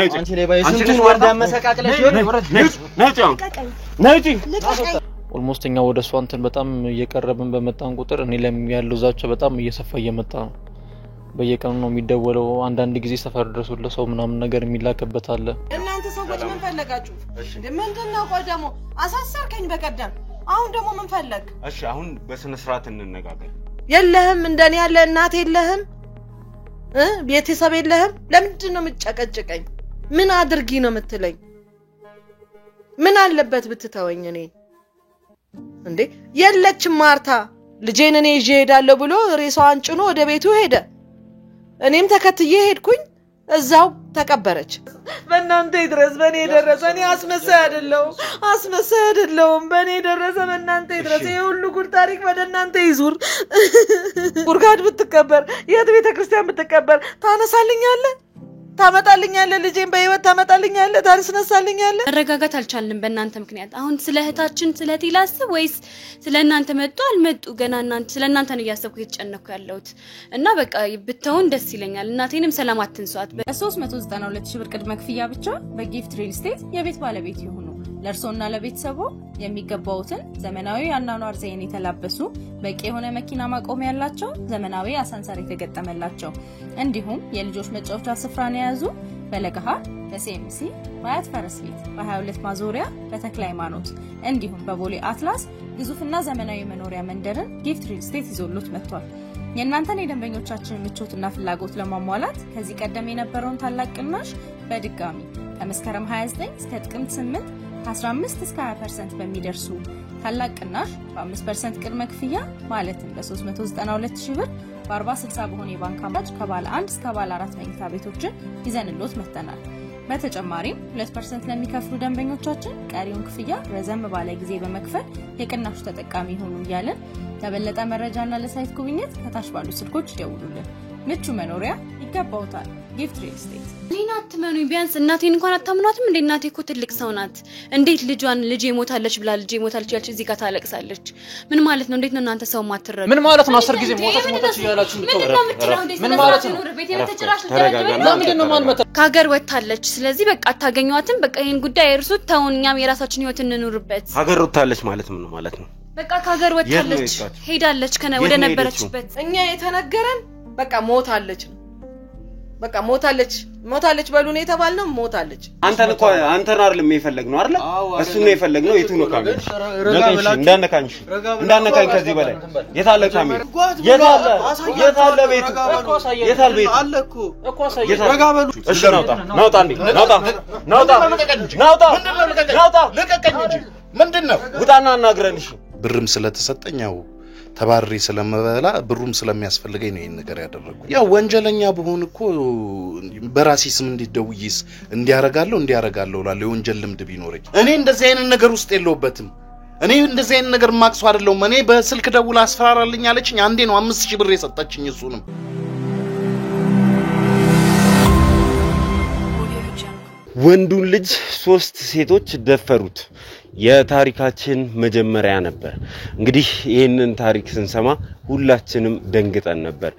አንቺ ላይ ባይስንቱን ወርዳ መሰቃቅለሽ ነውጪ ኦልሞስት እኛ ወደ እሷ እንትን በጣም እየቀረብን በመጣን ቁጥር እኔ ላይ ያለው ዛቻ በጣም እየሰፋ እየመጣ ነው በየቀኑ ነው የሚደወለው አንዳንድ ጊዜ ሰፈር ድረሱልህ ሰው ምናምን ነገር የሚላከበት አለ እናንተ ሰዎች ምን ፈለጋችሁ ምንድነው ቆደሞ አሳሰርከኝ በቀደም አሁን ደግሞ ምን ፈለግ እሺ አሁን በስነ ስርዓት እንነጋገር የለህም እንደኔ ያለ እናት የለህም ቤተሰብ የለህም ለምንድን ነው የምትጨቀጭቀኝ ምን አድርጊ ነው የምትለኝ ምን አለበት ብትተወኝ እኔ እንዴ የለችም ማርታ ልጄን እኔ ይዤ ሄዳለሁ ብሎ ሬሳዋን ጭኖ ወደ ቤቱ ሄደ እኔም ተከትዬ ሄድኩኝ እዛው ተቀበረች በእናንተ ይድረስ በኔ ደረሰ እኔ አስመሳይ አይደለሁም በኔ ደረሰ በእናንተ ይድረስ የሁሉ ጉድ ታሪክ በእናንተ ይዙር ጉርጋድ ብትቀበር የት ቤተ ክርስቲያን ብትቀበር ታነሳልኛለህ ታመጣልኛለህ ልጄን በህይወት ታመጣልኛለህ ታስነሳልኛለህ መረጋጋት አልቻልንም በእናንተ ምክንያት አሁን ስለ እህታችን ስለ ቲላስ ወይስ ስለእናንተ መጥቶ አልመጡ ገና እናንተ ስለእናንተ ነው ያሰብኩ የተጨነኩ ያለውት እና በቃ ብትውን ደስ ይለኛል እናቴንም ሰላም አትንሷት በ392 ሺህ ብር ቅድመ ክፍያ ብቻ በጊፍት ሪል ስቴት የቤት ባለቤት ይሁኑ ለርሶና ለቤተሰቦ የሚገባውትን ዘመናዊ አናኗር ዘይን የተላበሱ በቂ የሆነ መኪና ማቆሚያ ያላቸው ዘመናዊ አሳንሰር የተገጠመላቸው እንዲሁም የልጆች መጫወቻ ስፍራን የያዙ በለገሃር በሲኤምሲ በአያት ፈረስቤት በ22 ማዞሪያ በተክለ ሃይማኖት እንዲሁም በቦሌ አትላስ ግዙፍና ዘመናዊ መኖሪያ መንደርን ጊፍት ሪል ስቴት ይዞሉት መጥቷል የእናንተን የደንበኞቻችንን ምቾትና ፍላጎት ለማሟላት ከዚህ ቀደም የነበረውን ታላቅ ቅናሽ በድጋሚ ከመስከረም 29 እስከ ጥቅምት 8 15 እስከ 20% በሚደርሱ ታላቅ ቅናሽ በ5% ቅድመ ክፍያ ማለትም በ392 ሺህ ብር በ40/60 በሆነ የባንክ አማራጭ ከባለ 1 እስከ ባለ 4 መኝታ ቤቶችን ይዘንሎት መጥተናል በተጨማሪም 2% ለሚከፍሉ ደንበኞቻችን ቀሪውን ክፍያ ረዘም ባለ ጊዜ በመክፈል የቅናሹ ተጠቃሚ ሆኑ ይያለን ለበለጠ መረጃና ለሳይት ጉብኝት ከታች ባሉ ስልኮች ደውሉልን ምቹ መኖሪያ ይገባውታል ጊፍት ሪል ስቴት ሊና አትመኑ ቢያንስ እናቴን እንኳን አታምኗትም እንዴ እናቴ እኮ ትልቅ ሰው ናት እንዴት ልጄ ሞታለች ብላ ልጄ ሞታለች ያልች እዚህ ጋር ታለቅሳለች ምን ማለት ነው እንዴት ነው እናንተ ሰው ማትረዱ ምን ማለት ነው 10 ጊዜ ሞታች ይያላችሁ ምን ማለት ነው ቤት የተጨራሽ ለምን ነው ማንመጣ ካገር ወጣለች ስለዚህ በቃ አታገኙዋትም በቃ ይሄን ጉዳይ እርሱት ታውኛም የራሳችን ህይወት እንኑርበት ሀገር ወጣለች ማለት ምን ማለት ነው በቃ ካገር ወጣለች ሄዳለች ወደ ነበረችበት እኛ የተነገረን በቃ ሞታለች በቃ ሞታለች በሉን የተባልነው ሞታለች አንተን አይደለም የፈለግነው አይደል እሱ ነው የፈለግነው የቱ ነው ካሜራ እንዳነካኝ ከዚህ በላይ የታለ ካሜራ የታለ ቤቱ አለ እኮ ረጋ በሉ እሺ ናውጣ ለቀቀኝ እንጂ ምንድነው ውጣና አናግረን እሺ ብርም ስለተሰጠኛው ተባሪ ስለመበላ ብሩም ስለሚያስፈልገኝ ነው ይሄን ነገር ያደረኩት ያው ወንጀለኛ በሆን እኮ በራሲ ስም እንዲደውይስ እንዲያረጋለሁ ላለ ወንጀል ልምድ ቢኖርኝ እኔ እንደዚህ አይነት ነገር ውስጥ የለውበትም እኔ እንደዚህ አይነት ነገር ማክሱ አይደለም እኔ በስልክ ደውላ አስፈራራልኝ አለችኝ አንዴ ነው 5000 ብር የሰጠችኝ እሱንም ወንዱን ልጅ 3 ሴቶች ደፈሩት የታሪካችን መጀመሪያ ነበር እንግዲህ ይሄንን ታሪክ ስንሰማ ሁላችንም ደንግጠን ነበር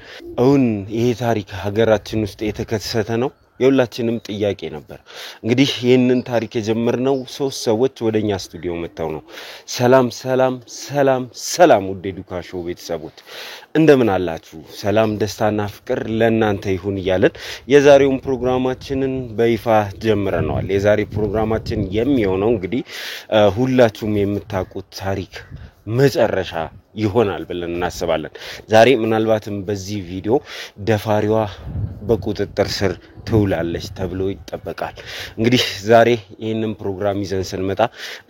አሁን ይሄ ታሪክ ሀገራችን ውስጥ የተከሰተ ነው የሁላችንም ጥያቄ ነበር እንግዲህ ይሄንን ታሪክ የጀመርነው 3 ሰዎች ወደኛ ስቱዲዮ መጣው ነው ሰላም ውድ ዱካሾ ቤተሰቦች እንደምን አላችሁ ሰላም ደስታና ፍቅር ለእናንተ ይሁን ይያለን የዛሬውን ፕሮግራማችንን በይፋ ጀምረናል የዛሬ ፕሮግራማችን የሚሆነው እንግዲህ ሁላችሁም የምታውቁት ታሪክ መጨረሻ ይሆናል ብለን እናስባለን ዛሬ ምናልባትም በዚህ ቪዲዮ ደፋሪዋ በቁጥጥር ስር ትውላለች ተብሎ ይጠበቃል እንግዲህ ዛሬ ይሄንን ፕሮግራም ይዘን ስንመጣ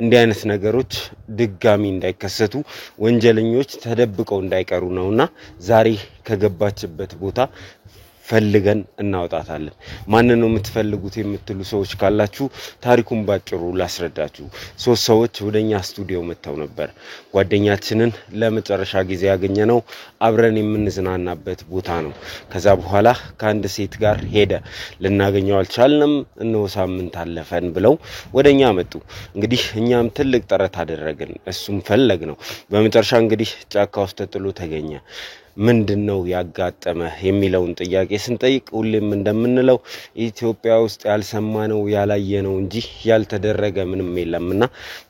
እንዲህ አይነት ነገሮች ድጋሚ እንዳይከሰቱ ወንጀለኞች ተደብቀው እንዳይቀሩ ነውና ዛሬ ከገባችበት ቦታ ፈልገን እናውጣታለን ማን ነው የምትፈልጉት የምትሉ ሰዎች ካላችሁ ታሪኩን ባጭሩ ላስረዳችሁ 3 ሰዎች ወደኛ ስቱዲዮ መጥተው ነበር ጓደኛችንን ለመጨረሻ ጊዜ ያገኘነው አብረን የምንዝናናበት ቦታ ነው ከዛ በኋላ ከአንድ ሴት ጋር ሄደ ልናገኘው አልቻልንም እነሆ ሳምንት አለፈን ብለው ወደኛ መጡ እንግዲህ እኛም ትልቅ ጥረት አደረግን እሱም ፈለግ ነው በመጨረሻ እንግዲህ ጫካ ውስጥ ተጥሎ ተገኘ ምንድነው ያጋጠመ የሚለውን ጥያቄ ስንጠይቅ ሁሌም እንደምንለው ኢትዮጵያ ውስጥ ያልሰማነው ያላየነው እንጂ ያልተደረገ ምንም የለምና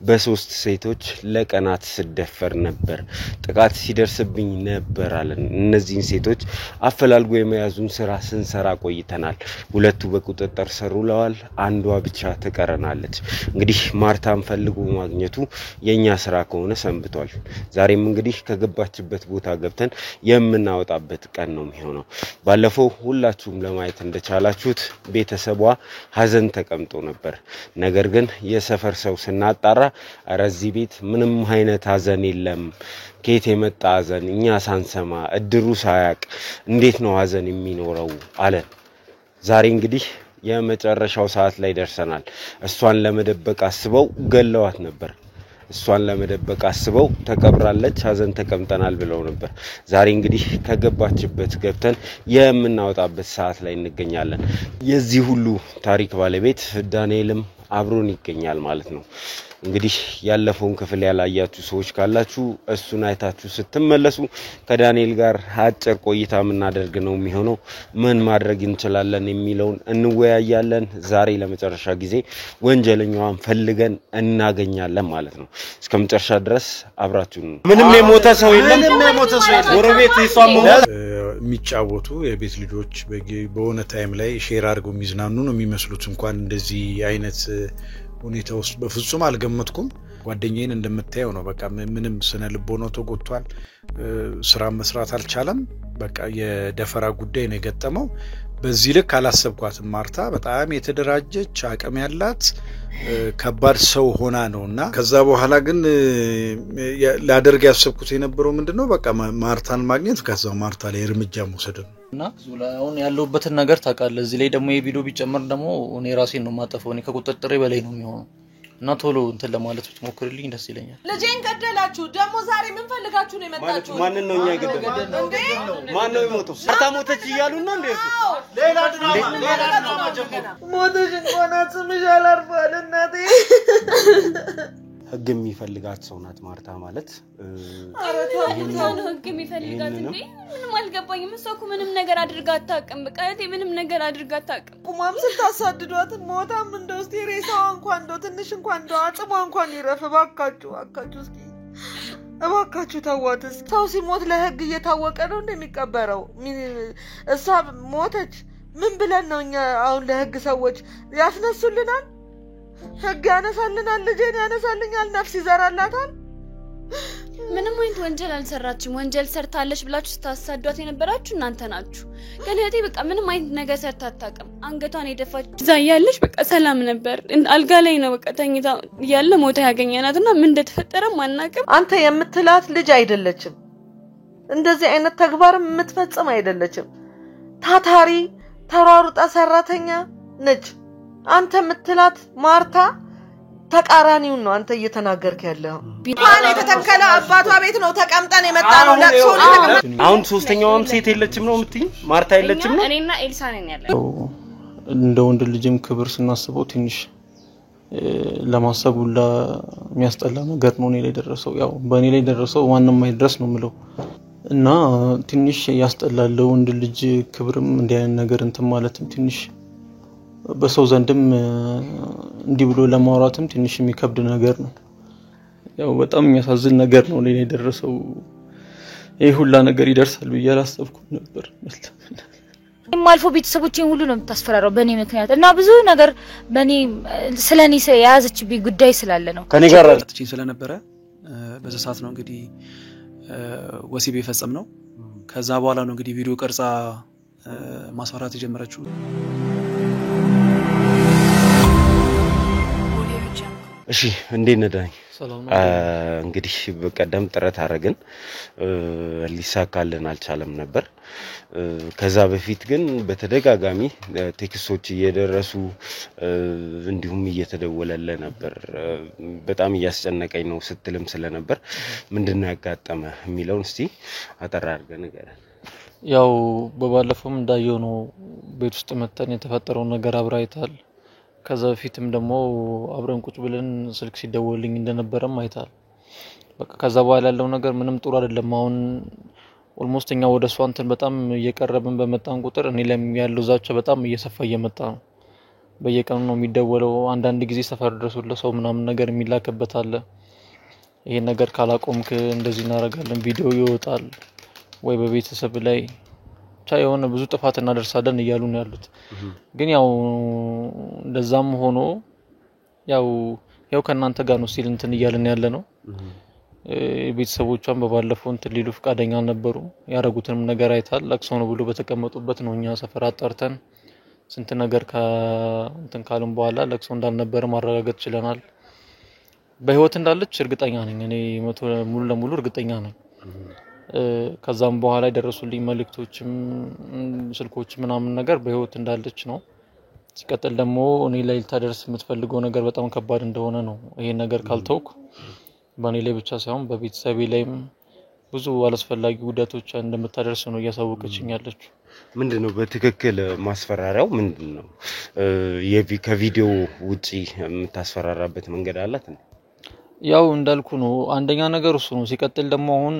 በሶስት ሴቶች ለቀናት ስደፈር ነበር ጥቃት ሲደርስብኝ ነበር አለን እነዚህን ሴቶች አፈላልጎ የመያዙን ስራ ስንሰራ ቆይተናል ሁለቱ በቁጥጥር ስር ውለዋል አንዷ ብቻ ተቀረናለች እንግዲህ ማርታን ፈልጎ ማግኘቱ የኛ ስራ ከሆነ ሰንብቷል ዛሬም እንግዲህ ከገባችበት ቦታ ገብተን የምናወጣበት ቀን ነው የሚሆነው ባለፈው ሁላችሁም ለማየት እንደቻላችሁት ቤተሰቧ ሀዘን ተቀምጦ ነበር ነገር ግን የሰፈር ሰው ስናጣራ አረዚህ ቤት ምንም አይነት ሀዘን የለም ከየት የመጣ ሀዘን እኛ ሳንሰማ እድሩ ሳያቅ እንዴት ነው ሀዘን የሚኖረው አለ ዛሬ እንግዲህ የመጨረሻው ሰዓት ላይ ደርሰናል እሷን ለመደበቅ አስበው ገለዋት ነበር እሷን ለመደበቅ አስበው ተቀብራለች ሀዘን ተቀምጠናል ብለው ነበር ዛሬ እንግዲህ ከገባችበት ገብተን የምናወጣበት ሰዓት ላይ እንገኛለን የዚህ ሁሉ ታሪክ ባለቤት ዳንኤልም አብሮን ይገኛል ማለት ነው እንግዲህ ያለፈውን ክፍል ያላያችሁ ሰዎች ካላችሁ እሱን አይታችሁ ስትመለሱ ከዳንኤል ጋር አጭር ቆይታ ምናደርግ ነው የሚሆነው ምን ማድረግ እንችላለን የሚለውን እንወያያለን ዛሬ ለመጨረሻ ጊዜ ወንጀለኛዋን ፈልገን እናገኛለን ማለት ነው እስከመጨረሻ ድረስ አብራችሁ ምንም የሞተ ሰው የለም ጎረቤት ይሷም የሚጫወቱ የቤት ልጆች በሆነ ታይም ላይ ሼር አድርገው የሚዝናኑ ነው የሚመስሉት እንኳን እንደዚህ አይነት ሁኔታ ውስጥ በፍጹም አልገመትኩም ጓደኛዬን እንደምታየው ነው በቃ ምንም ስነ ልቦናው ተጎድቷል ስራ መስራት አልቻለም በቃ የደፈራ ጉዳይ ነው የገጠመው በዚህ ልክ አላሰብኳትም ማርታ በጣም የተደራጀች አቅም ያላት ከባድ ሰው ሆና ነውና ከዛ በኋላ ግን ላደርግ ያሰብኩት የነበረው ምንድነው በቃ ማርታን ማግኘት ከዛው ማርታ ላይ እርምጃ መውሰድ እና ዙላውን ያለውበትን ነገር ታውቃለህ እዚህ ላይ ደግሞ የቪዲዮ ቢጨመር ደግሞ እኔ ራሴን ነው ማጠፈው እኔ ከቁጥጥሬ በላይ ነው የሚሆነው እና ቶሎ እንትን ለማለት ብትሞክርልኝ ደስ ይለኛል ልጄን ገደላችሁ ደግሞ ዛሬ ምን ፈልጋችሁ ነው የመጣችሁ ማንን ነው እኛ ገደላችሁ ማን ነው የሞተው ማርታ ሞተች ይያሉ ነው እንዴ ሌላ ድራማ ሞተሽ እንኳን አጽምሽ አላርፋል እናቴ ህግ የሚፈልጋት ሰው ናት ማርታ ማለት አረታው ነው ህግ የሚፈልጋት እንዴ ምንም አልገባኝም እሷ እኮ ምንም ነገር አድርጋ አታውቅም በቃ እቴ ምንም ነገር አድርጋ አታውቅም ቁማም ስታሳድዷት ሞታም እንደው እስቲ ሬሳዋ እንኳን እንደው ትንሽ እንኳን እንደው አጽሟ እንኳን ይረፍ ባካችሁ እስኪ እባካችሁ ተዋትስ ሰው ሲሞት ለህግ እየታወቀ ነው እንደሚቀበረው እሷ ሞተች ምን ብለን ነው እኛ አሁን ለህግ ሰዎች ያስነሱልናል ህግ ያነሳልናል ልጄን ያነሳልኛል ነፍስ ይዘራላታል ምንም አይነት ወንጀል አልሰራችም ወንጀል ሰርታለች ብላችሁ ስታሳዷት የነበራችሁ እናንተ ናችሁ ግን እቴ በቃ ምንም አይነት ነገር ሰርታ አታውቅም አንገቷን የደፋች እዛ ያለች በቃ ሰላም ነበር አልጋ ላይ ነው በቃ ተኝታ ያለ ሞታ ያገኘናትና ምን እንደተፈጠረ ማናቀም አንተ የምትላት ልጅ አይደለችም እንደዚህ አይነት ተግባር የምትፈጽም አይደለችም ታታሪ ተሯሩጣ ሰራተኛ ነች አንተ የምትላት ማርታ ተቃራኒው ነው አንተ እየተናገርክ ያለው ማን የተተከለ አባቷ ቤት ነው ተቀምጠን የመጣነው ለቅሶ አሁን ሶስተኛውም ሴት የለችም ነው የምትይ ማርታ የለችም ነው እኔና ኤልሳ ነን ያለው እንደ ወንድ ልጅም ክብር ስናስበው ትንሽ ለማሰቡላ የሚያስጠላ ነገር ነው እኔ ላይ ደረሰው ያው በእኔ ላይ ደረሰው ዋናም አይድረስ ነው ምለው እና ትንሽ ያስጠላል ወንድ ልጅ ክብርም እንዲያን ነገር እንትን ማለትም ትንሽ በሰው ዘንድም እንዲ ብሎ ለማውራትም ትንሽ የሚከብድ ነገር ነው ያው በጣም የሚያሳዝን ነገር ነው ለኔ ደረሰው ይሄ ሁላ ነገር ይደርሳል ብዬ አላሰብኩም ነበር ማልፎ ቤተሰቦቼን ሁሉ ነው የምታስፈራራው በእኔ ምክንያት እና ብዙ ነገር በእኔ ስለኔ ያያዘችብኝ ጉዳይ ስላለ ነው ከኔ ጋር አጥቼ ስለነበረ በዛ ሰዓት ነው እንግዲህ ወሲብ የፈጸም ነው ከዛ በኋላ ነው እንግዲህ ቪዲዮ ቀርጻ ማስፈራራት የጀመረችው እሺ እንዴት ነዳኝ ሰላም እንግዲህ በቀደም ጥረት አረጋግን ሊሳካልን አልቻለም ነበር ከዛ በፊት ግን በተደጋጋሚ ቴክስቶች እየደረሱ እንዲሁም እየተደወለለ ነበር በጣም ያስጨነቀኝ ነው ስትልም ስለነበር ምንድነው ያጋጠመ የሚለውን እስቲ አጠራ አድርገን ንገረን ያው በባለፈውም እንዳየው ነው ቤት ውስጥ መተን የተፈጠረው ነገር አብራይታል ከዛ በፊትም ደግሞ አብረን ቁጭ ብለን ስልክ ሲደወልልኝ እንደነበረም አይታል በቃ ከዛ በኋላ ያለው ነገር ምንም ጥሩ አይደለም አሁን ኦልሞስት እኛ ወደ እሷ እንትን በጣም እየቀረብን በመጣን ቁጥር እኔ ላይ ያለው ዛቻ በጣም እየሰፋ እየመጣ ነው። በየቀኑ ነው የሚደወለው። አንዳንድ ጊዜ ሰፈር ድረሱልህ ሰው ምናምን ነገር የሚላክበት አለ። ይሄ ነገር ካላቆምክ እንደዚህ እናደርጋለን፣ ቪዲዮ ይወጣል ወይ በቤተሰብ ላይ ብቻ የሆነ ብዙ ጥፋት እናደርሳለን እያሉ ነው ያሉት። ግን ያው እንደዛም ሆኖ ያው ከናንተ ጋር ነው ሲል እንትን እያልን ያለ ነው። ቤተሰቦቿን በባለፈው እንትን ሊሉ ፍቃደኛ ነበሩ። ያረጉትንም ነገር አይታል። ለቅሶ ነው ብሎ በተቀመጡበት ነው እኛ ሰፈር አጣርተን ስንት ነገር እንትን ካልን በኋላ ለቅሶ እንዳልነበረ ማረጋገጥ ችለናል። በህይወት እንዳለች እርግጠኛ ነኝ እኔ ሙሉ ለሙሉ እርግጠኛ ነኝ። ከዛም በኋላ የደረሱልኝ መልእክቶችም ስልኮች ምናምን ነገር በህይወት እንዳለች ነው። ሲቀጥል ደግሞ እኔ ላይ ልታደርስ የምትፈልገው ነገር በጣም ከባድ እንደሆነ ነው። ይሄ ነገር ካልተውኩ በእኔ ላይ ብቻ ሳይሆን በቤተሰቤ ላይም ብዙ አላስፈላጊ ጉዳቶች እንደምታደርስ ነው እያሳወቀችኝ ያለችው። ምንድነው በትክክል ማስፈራሪያው ምንድነው? ከቪዲዮ ውጪ የምታስፈራራበት መንገድ አላት? ያው እንዳልኩ ነው። አንደኛ ነገር እሱ ነው። ሲቀጥል ደግሞ አሁን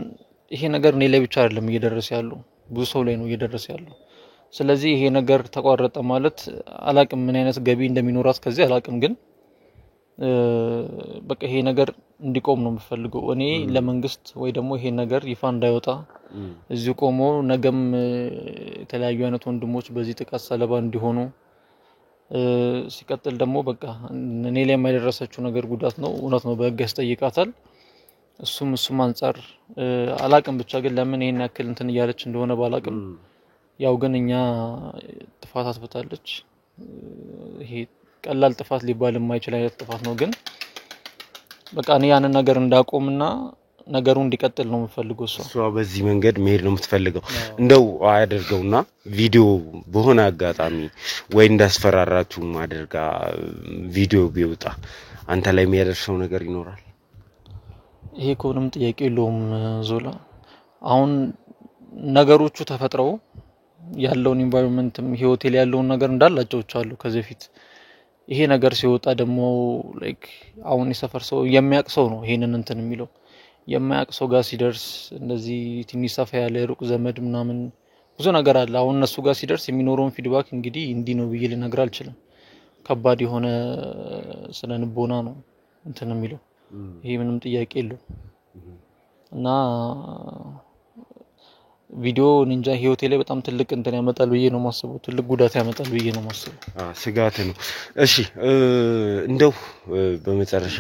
ይሄ ነገር እኔ ላይ ብቻ አይደለም እየደረሰ ያለው፣ ብዙ ሰው ላይ ነው እየደረሰ ያለው። ስለዚህ ይሄ ነገር ተቋረጠ ማለት አላቅም ምን አይነት ገቢ እንደሚኖራት ከዚህ አላቅም። ግን በቃ ይሄ ነገር እንዲቆም ነው የምፈልገው እኔ ለመንግስት ወይ ደግሞ ይሄ ነገር ይፋ እንዳይወጣ እዚሁ ቆሞ ነገም የተለያዩ አይነት ወንድሞች በዚህ ጥቃት ሰለባ እንዲሆኑ። ሲቀጥል ደግሞ በቃ እኔ ላይ የማይደረሰችው ነገር ጉዳት ነው፣ እውነት ነው፣ በህግ ያስጠይቃታል። እሱም አንፃር አላቅም። ብቻ ግን ለምን ይሄን ያክል እንትን እያለች እንደሆነ ባላቅም ያው ግን እኛ ጥፋት አጥፍታለች። ይሄ ቀላል ጥፋት ሊባል የማይችል አይነት ጥፋት ነው። ግን በቃ እኔ ያንን ነገር እንዳቆምና ነገሩ እንዲቀጥል ነው የምፈልገው። እሷ በዚህ መንገድ መሄድ ነው የምትፈልገው። እንደው አያደርገውና ቪዲዮ በሆነ አጋጣሚ ወይ እንዳስፈራራችሁ ማድረጋ ቪዲዮ ቢወጣ አንተ ላይ የሚያደርሰው ነገር ይኖራል? ይሄ ኮንም ጥያቄ የለውም ዞላ። አሁን ነገሮቹ ተፈጥረው ያለውን ኢንቫይሮንመንትም ህይወቴ ላይ ያለውን ነገር እንዳላጨውቻለሁ ከዚህ በፊት። ይሄ ነገር ሲወጣ ደግሞ ላይክ አሁን የሰፈር ሰው የሚያቅ ሰው ነው ይሄንን እንትን የሚለው። የማያቅ ሰው ጋር ሲደርስ እንደዚህ ትንሽ ሰፋ ያለ ሩቅ ዘመድ ምናምን ብዙ ነገር አለ። አሁን እነሱ ጋር ሲደርስ የሚኖረውን ፊድባክ እንግዲህ እንዲህ ነው ብዬ ልነግር አልችልም። ከባድ የሆነ ስለንቦና ነው እንትን የሚለው። ይሄ ምንም ጥያቄ የለውም። እና ቪዲዮ ንንጃ ህይወቴ ላይ በጣም ትልቅ እንትን ያመጣል ብዬ ነው ማስበው። ትልቅ ጉዳት ያመጣል ብዬ ነው ማስበው። ስጋት ነው። እሺ እንደው በመጨረሻ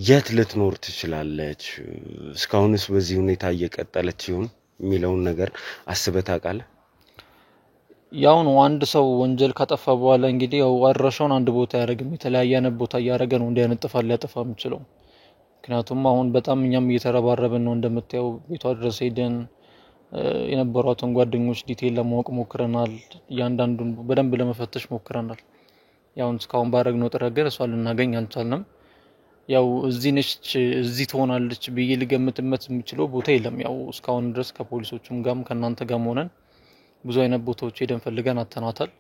የት ልትኖር ትችላለች? እስካሁንስ በዚህ ሁኔታ እየቀጠለች ይሆን የሚለውን ነገር አስበህ ታውቃለህ? ያው ነው አንድ ሰው ወንጀል ካጠፋ በኋላ እንግዲህ ያው አድራሻውን አንድ ቦታ ያደርግም፣ የተለያየ አይነት ቦታ ያደረገ ነው እንዲያነጥፋ ሊያጠፋ የሚችለው። ምክንያቱም አሁን በጣም እኛም እየተረባረብን ነው። እንደምታየው ቤቷ ድረስ ሄደን የነበሯትን ጓደኞች ዲቴል ለማወቅ ሞክረናል። እያንዳንዱን በደንብ ለመፈተሽ ሞክረናል። ያው እስካሁን ባረግነው ጥረት ግን እሷን ልናገኝ አልቻልንም። ያው እዚህ ነች እዚህ ትሆናለች ብዬ ልገምትበት የምችለው ቦታ የለም። ያው እስካሁን ድረስ ከፖሊሶቹም ጋርም ከናንተ ጋርም ሆነን ብዙ አይነት ቦታዎች ሄደን ፈልገን አተናታል።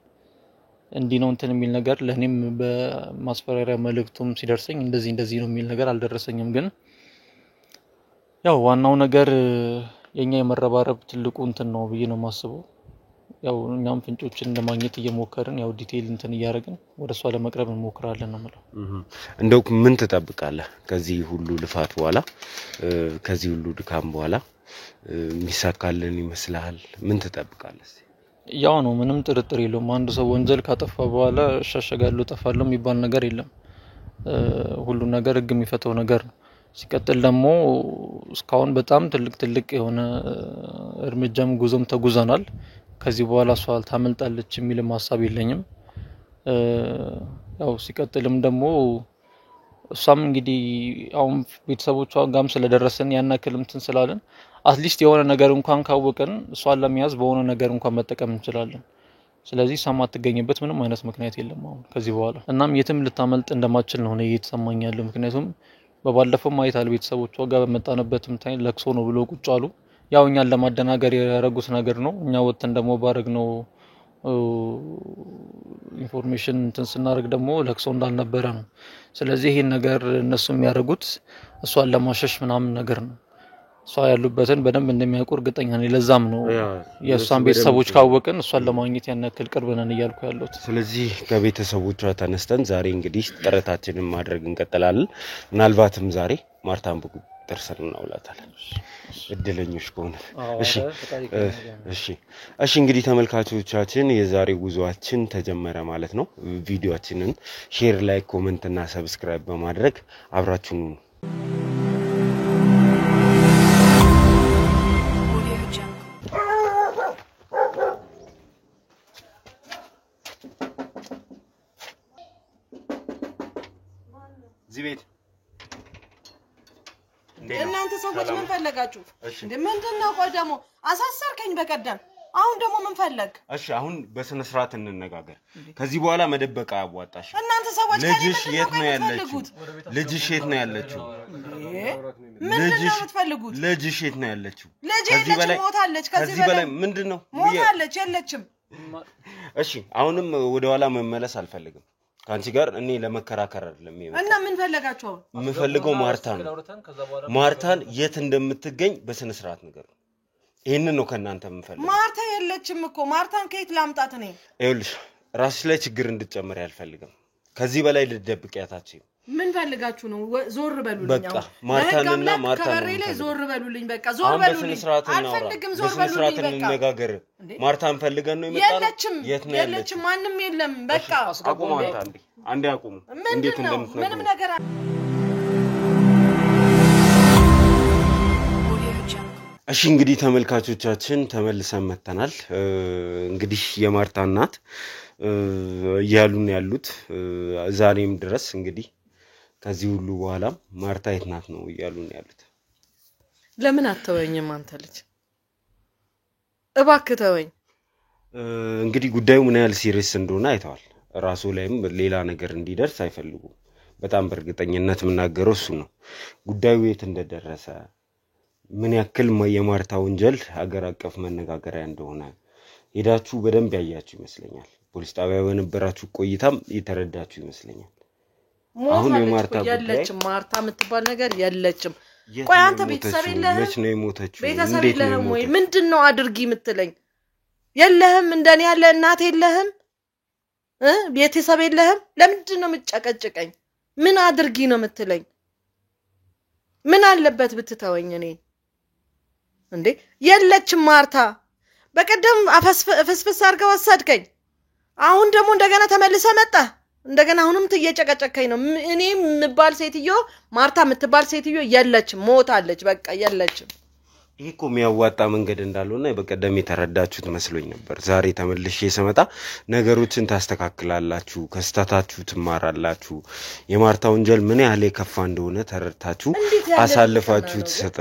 እንዲህ ነው እንትን የሚል ነገር ለኔም በማስፈራሪያ መልእክቱም ሲደርሰኝ እንደዚህ ነው የሚል ነገር አልደረሰኝም። ግን ያው ዋናው ነገር የኛ የመረባረብ ትልቁ እንትን ነው ብዬ ነው ማስበው። ያው እኛም ፍንጮችን ለማግኘት እየሞከርን ያው ዲቴል እንትን እያደረግን ወደሷ ለመቅረብ እንሞክራለን ነው ማለት። እንደው ምን ትጠብቃለህ ከዚህ ሁሉ ልፋት በኋላ ከዚህ ሁሉ ድካም በኋላ የሚሳካልን ይመስልሃል? ምን ትጠብቃለህ? ያው ነው ምንም ጥርጥር የለውም። አንድ ሰው ወንጀል ካጠፋ በኋላ ሸሸጋለሁ ጠፋለሁ የሚባል ነገር የለም። ሁሉ ነገር ህግ የሚፈተው ነገር ነው። ሲቀጥል ደግሞ እስካሁን በጣም ትልቅ የሆነ እርምጃም ጉዞም ተጉዘናል። ከዚህ በኋላ እሷ ታመልጣለች የሚል ሐሳብ የለኝም። ያው ሲቀጥልም ደግሞ እሷም እንግዲህ አሁን ቤተሰቦቿ ጋርም ስለደረሰን ያናክልም እንትን ስላለን አትሊስት የሆነ ነገር እንኳን ካወቀን እሷን ለመያዝ በሆነ ነገር እንኳን መጠቀም እንችላለን። ስለዚህ እሷም አትገኝበት ምንም አይነት ምክንያት የለም አሁን ከዚህ በኋላ። እናም የትም ልታመልጥ እንደማትችል ነው እየተሰማኝ ያለው። ምክንያቱም በባለፈው ማይታል ቤተሰቦቿ ጋር በመጣነበትም ታይም ለቅሶ ነው ብሎ ቁጭ አሉ። ያው እኛን ለማደናገር ያደረጉት ነገር ነው። እኛ ወጥተን ደግሞ ባረግነው ኢንፎርሜሽን እንትን ስናደርግ ደግሞ ለቅሶ እንዳልነበረ ነው። ስለዚህ ይሄን ነገር እነሱ የሚያደርጉት እሷን ለማሸሽ ምናምን ነገር ነው። እሷ ያሉበትን በደንብ እንደሚያውቁ እርግጠኛ ነኝ ለዛም ነው የእሷን ቤተሰቦች ካወቅን እሷን ለማግኘት ያን ያክል ቅርብ ነን እያልኩ ያለሁት ስለዚህ ከቤተሰቦቿ ተነስተን ዛሬ እንግዲህ ጥረታችንን ማድረግ እንቀጥላለን ምናልባትም ዛሬ ማርታን በቁጥጥር ስር እናውላታለን እድለኞች ከሆነ እሺ እንግዲህ ተመልካቾቻችን የዛሬው ጉዟችን ተጀመረ ማለት ነው ቪዲዮአችንን ሼር ላይክ ኮሜንት እና ሰብስክራይብ በማድረግ አብራችሁን ሁኑ ዚቤት እናንተ ሰዎች ምን ፈለጋችሁ እንዴ ምንድነው ቆደሞ አሳሰርከኝ በቀደም አሁን ደግሞ ምን ፈለግ እሺ አሁን በስነ ስርዓት እንነጋገር ከዚህ በኋላ መደበቃ ያዋጣሽ እናንተ ሰዎች ልጅሽ የት ነው ያለችው ልጅሽ የት ነው ያለችው ልጅሽ የት ነው ያለችው ከዚህ በላይ ሞታለች ከዚህ በላይ ምንድነው ሞታለች የለችም እሺ አሁንም ወደ ኋላ መመለስ አልፈልግም ካንቺ ጋር እኔ ለመከራከር አይደለም ይሄ እና ምን ፈለጋችሁ ምፈልገው ማርታን የት እንደምትገኝ በስነ ስርዓት ነገር ይሄንን ነው ከናንተ ምፈልገው ማርታ የለችም እኮ ማርታን ከየት ላምጣት ነኝ ይኸውልሽ ራስሽ ላይ ችግር እንድትጨምር ያልፈልግም ከዚህ በላይ ልደብቂያታችሁ ምን ፈልጋችሁ ነው ዞር በሉልኝ በቃ ማርታንና ማርታን ከበሬ ላይ ዞር በሉልኝ በቃ ዞር በሉልኝ አልፈልግም ዞር በሉልኝ በቃ እንነጋገር ማርታን ፈልገን ነው የመጣነው የለችም ማንንም የለም በቃ አቁሙ አንዴ አቁሙ እንዴት እንደምትነግሩ ምንም ነገር እሺ እንግዲህ ተመልካቾቻችን ተመልሰን መተናል እንግዲህ የማርታ እናት ያሉን ያሉት ዛሬም ድረስ እንግዲህ ከዚህ ሁሉ በኋላ ማርታ የት ናት ነው ያሉን ያሉት ለምን አትተወኝም አንተ ልጅ እባክህ ተወኝ እንግዲህ ጉዳዩ ምን ያህል ሲሪየስ እንደሆነ አይተዋል ራሱ ላይም ሌላ ነገር እንዲደርስ አይፈልጉም በጣም በእርግጠኝነት ምናገረው እሱ ነው ጉዳዩ የት እንደደረሰ ምን ያክል የማርታ ወንጀል ሀገር አቀፍ መነጋገሪያ እንደሆነ ሄዳችሁ በደንብ ያያችሁ ይመስለኛል ፖሊስ ጣቢያ በነበራችሁ ቆይታም የተረዳችሁ ይመስለኛል አሁን የማርታ የለችም ማርታ የምትባል ነገር የለችም ቆይ አንተ ቤተሰብ የለህም መች ነው የሞተችው ቤተሰብ የለህም ወይ ምንድነው አድርጊ የምትለኝ የለህም እንደኔ ያለ እናት የለህም ቤተሰብ የለህም ለምንድን ነው የምትጨቀጭቀኝ ምን አድርጊ ነው የምትለኝ ምን አለበት ብትተወኝ እኔ እንዴ የለችም ማርታ በቀደም አፈስፈስ አድርገህ ወሰድከኝ አሁን ደግሞ እንደገና ተመልሰ መጣ እንደገና አሁንም ትየጨቀጨከኝ ነው እኔ ምባል ሴትዮ ማርታ ምትባል ሴትዮ የለችም ሞታለች በቃ የለችም ይሄኮ የሚያዋጣ መንገድ እንዳልሆነ በቀደም የተረዳችሁት መስሎኝ ነበር ዛሬ ተመልሼ ስመጣ ነገሮችን ታስተካክላላችሁ ከስተታችሁ ትማራላችሁ የማርታ ወንጀል ምን ያህል የከፋ እንደሆነ ተረድታችሁ አሳልፋችሁ ተሰጠ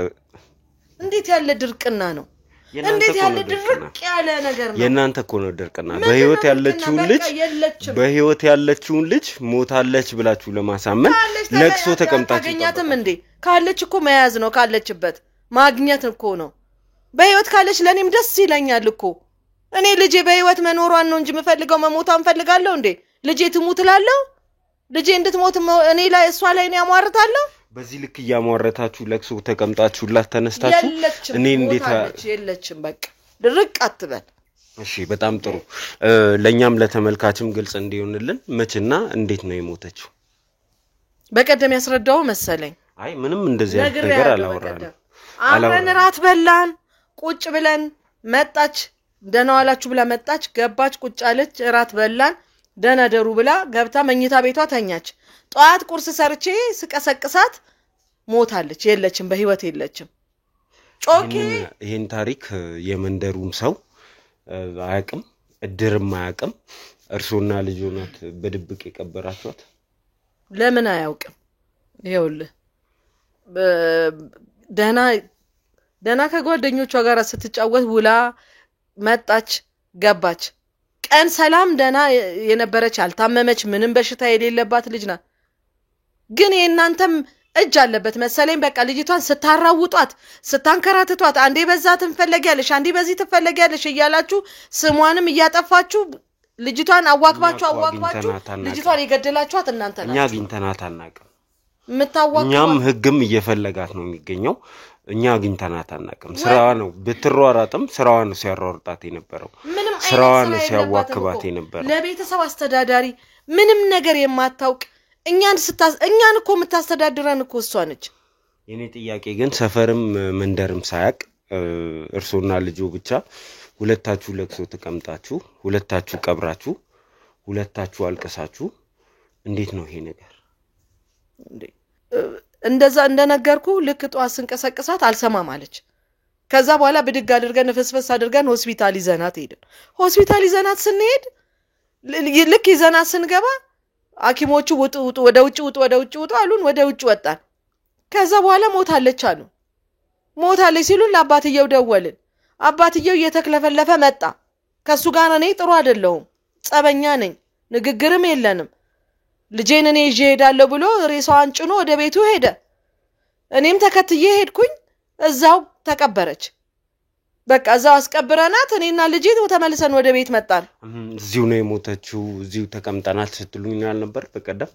እንዴት ያለ ድርቅና ነው እንዴት ያለ ድርቅ ያለ ነገር ነው የናንተ እኮ ነው ድርቅና በህይወት ያለችውን ልጅ ሞታለች ብላችሁ ለማሳመን ለቅሶ ተቀምጣችሁ ታገኛትም እንዴ ካለች እኮ መያዝ ነው ካለችበት ማግኘት እኮ ነው በህይወት ካለች ለኔም ደስ ይለኛል እኮ እኔ ልጄ በህይወት መኖሯን ነው እንጂ መፈልገው መሞታን ፈልጋለሁ እንዴ ልጄ ትሙትላለሁ ልጄ እንድትሞት እኔ ላይ እሷ ላይ ነው ያሟርታለሁ በዚህ ልክ ያሟረታችሁ ለቅሶ ተቀምጣችሁላት ተነስታችሁ እኔ እንዴት የለችም በቃ ድርቅ አትበል እሺ በጣም ጥሩ ለኛም ለተመልካችም ግልጽ እንዲሆንልን መቼና እንዴት ነው የሞተችው በቀደም ያስረዳው መሰለኝ አይ ምንም እንደዚህ ነገር አላወራንም አብረን ራት በላን ቁጭ ብለን መጣች ደህና ዋላችሁ ብላ መጣች ገባች ቁጭ አለች ራት በላን ደህና ደሩ ብላ ገብታ መኝታ ቤቷ ተኛች ጧት ቁርስ ሰርቼ ስቀሰቅሳት ሞታለች የለችም በህይወት የለችም ጮኬ ይሄን ታሪክ የመንደሩም ሰው አያቅም እድርም አያቅም እርሶና ልጆናት በድብቅ የቀበራችኋት ለምን አያውቅም ይኸውልህ ደህና ከጓደኞቿ ጋር ስትጫወት ውላ መጣች ገባች ቀን ሰላም ደህና የነበረች አልታመመች ምንም በሽታ የሌለባት ልጅ ናት ግን የእናንተም እጅ አለበት መሰለኝ በቃ ልጅቷን ስታራውጧት ስታንከራትቷት አንዴ በዛ ትፈልጊያለሽ አንዴ በዚህ ትፈልጊያለሽ እያላችሁ ስሟንም እያጠፋችሁ ልጅቷን አዋክባችሁ ልጅቷን የገደላችኋት እናንተ ናችሁ እኛ ግንተናት አናቀም ምታዋክባ እኛም ህግም እየፈለጋት ነው የሚገኘው እኛ አግኝተናት አናውቅም ስራዋ ነው ብትሯሯጥም ስራዋ ነው ሲያሯሯጣት የነበረው ስራዋ ነው ሲያዋክባት የነበረው ለቤተሰብ አስተዳዳሪ ምንም ነገር የማታውቅ እኛን እኮ የምታስተዳድረን እኮ እሷ ነች የኔ ጥያቄ ግን ሰፈርም መንደርም ሳያቅ እርሶና ልጁ ብቻ ሁለታችሁ ለቅሶ ተቀምጣችሁ ሁለታችሁ ቀብራችሁ ሁለታችሁ አልቀሳችሁ እንዴት ነው ይሄ ነገር እንደዛ እንደነገርኩ ልክ ጧት ስንቀሰቅሳት አልሰማም አለች ከዛ በኋላ ብድግ አድርገን ፍስፍስ አድርገን ሆስፒታል ይዘናት ሄድን ሆስፒታል ይዘናት ስንሄድ ልክ ይዘናት ስንገባ ሐኪሞቹ ውጡ ወደ ውጭ አሉን ወደ ውጭ ወጣን ከዛ በኋላ ሞታለች አሉ ሞታለች ሲሉን ለአባትየው ደወልን አባትየው እየተክለፈለፈ መጣ ከሱ ጋር እኔ ጥሩ አይደለም ጸበኛ ነኝ ንግግርም የለንም ልጄን እኔ ይዤ ሄዳለሁ ብሎ ሬሳዋን ጭኖ ወደ ቤቱ ሄደ እኔም ተከትዬ ሄድኩኝ እዛው ተቀበረች በቃ እዛው አስቀብረናት እኔና ልጄ ተመልሰን ወደ ቤት መጣን እዚሁ ነው የሞተችው እዚሁ ተቀምጠናል ስትሉኝ ነበር በቀደም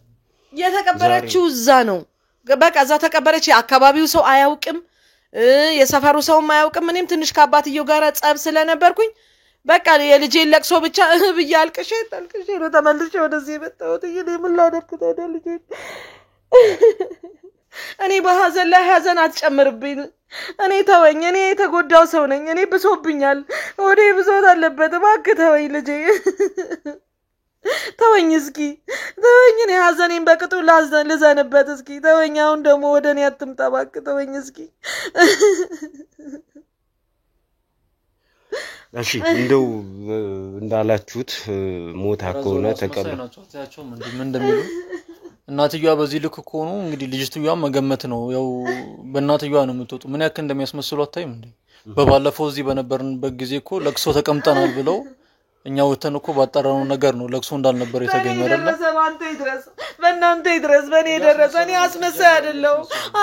የተቀበረችው እዛ ነው በቃ እዛ ተቀበረች አካባቢው ሰው አያውቅም የሰፈሩ ሰው ማያውቅም እኔም ትንሽ ከአባትየው ጋር ጸብ ስለነበርኩኝ በቃ የልጄ ለቅሶ ብቻ ብያልቅሽ ነው ተመልሼ ወደዚህ መጣሁት ምን ላደርግ ታዲያ ልጄ እኔ በሐዘን ላይ ሐዘን አትጨምርብኝ እኔ ተወኝ እኔ የተጎዳው ሰው ነኝ እኔ ብሶብኛል ወዴ ብሶት አለበት እባክህ ተወኝ ልጄ ተወኝ እስኪ ተወኝ እኔ ሐዘኔን በቅጡ ልዘንበት እስኪ ተወኝ አሁን ደግሞ ወደኔ አትምጣ እባክህ ተወኝ እስኪ እሺ እንደው እንዳላችሁት ሞታ ከሆነ ተቀበላችሁ ምን እንደሚሉ እናትየዋ በዚህ ልክ ሆኖ እንግዲህ ልጅትየዋ መገመት ነው ያው በእናትየዋ ነው የምትወጡ ምን ያክል እንደሚያስመስሉ አታይም እንዴ በባለፈው እዚህ በነበርንበት ጊዜ እኮ ለቅሶ ተቀምጠናል ብለው እኛ ወተን እኮ ባጣራነው ነገር ነው ለቅሶ እንዳልነበር የተገኘው አይደል በእናንተ ይድረስ በኔ ደረሰ እኔ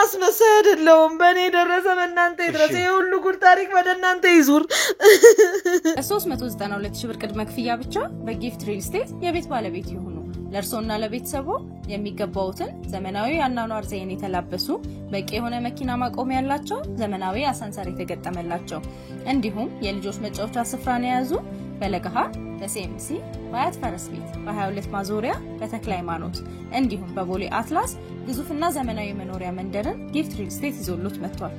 አስመሳይ አይደለሁም በኔ ደረሰ በእናንተ ይድረስ የሁሉ ጉድ ታሪክ በእናንተ ይዙር 392 ሺህ ብር ቅድመ ክፍያ ብቻ በጊፍት ሪል ስቴት የቤት ባለቤት ይሁኑ ለርሶና ለቤተሰቦ የሚገባውትን ዘመናዊ አናኗር ዘይን የተላበሱ በቂ የሆነ መኪና ማቆሚያ ያላቸው ዘመናዊ አሳንሰር የተገጠመላቸው እንዲሁም የልጆች መጫወቻ ስፍራን የያዙ በለገሃር በሲኤምሲ በአያት ፈረስ ቤት በ22 ማዞሪያ በተክለ ሃይማኖት እንዲሁም በቦሌ አትላስ ግዙፍና ዘመናዊ መኖሪያ መንደርን ጊፍት ሪል ስቴት ይዞሉት መጥቷል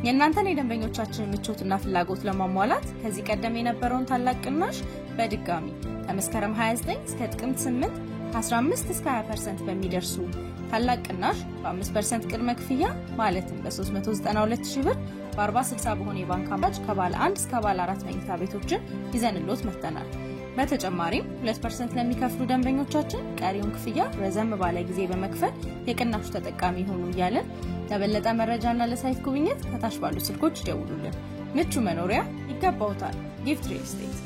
የእናንተን የደንበኞቻችንን ምቾትና ፍላጎት ለማሟላት ከዚህ ቀደም የነበረውን ታላቅ ቅናሽ በድጋሚ ከመስከረም 29 እስከ ጥቅምት 8 15 እስከ 20% በሚደርሱ ታላቅ ቅናሽ በ5% ቅድመ ክፍያ ማለትም በ392 ሺህ ብር በ40/60 በሆነ የባንክ አማራጭ ከባለ 1 እስከ ባለ 4 መኝታ ቤቶችን ይዘንሎት መጥተናል በተጨማሪም 2% ለሚከፍሉ ደንበኞቻችን ቀሪውን ክፍያ ረዘም ባለ ጊዜ በመክፈል የቅናሹ ተጠቃሚ ሆኑ እያለን ለበለጠ መረጃና ለሳይት ጉብኝት ከታች ባሉ ስልኮች ደውሉልን ምቹ መኖሪያ ይገባውታል ጊፍት ሪል ስቴት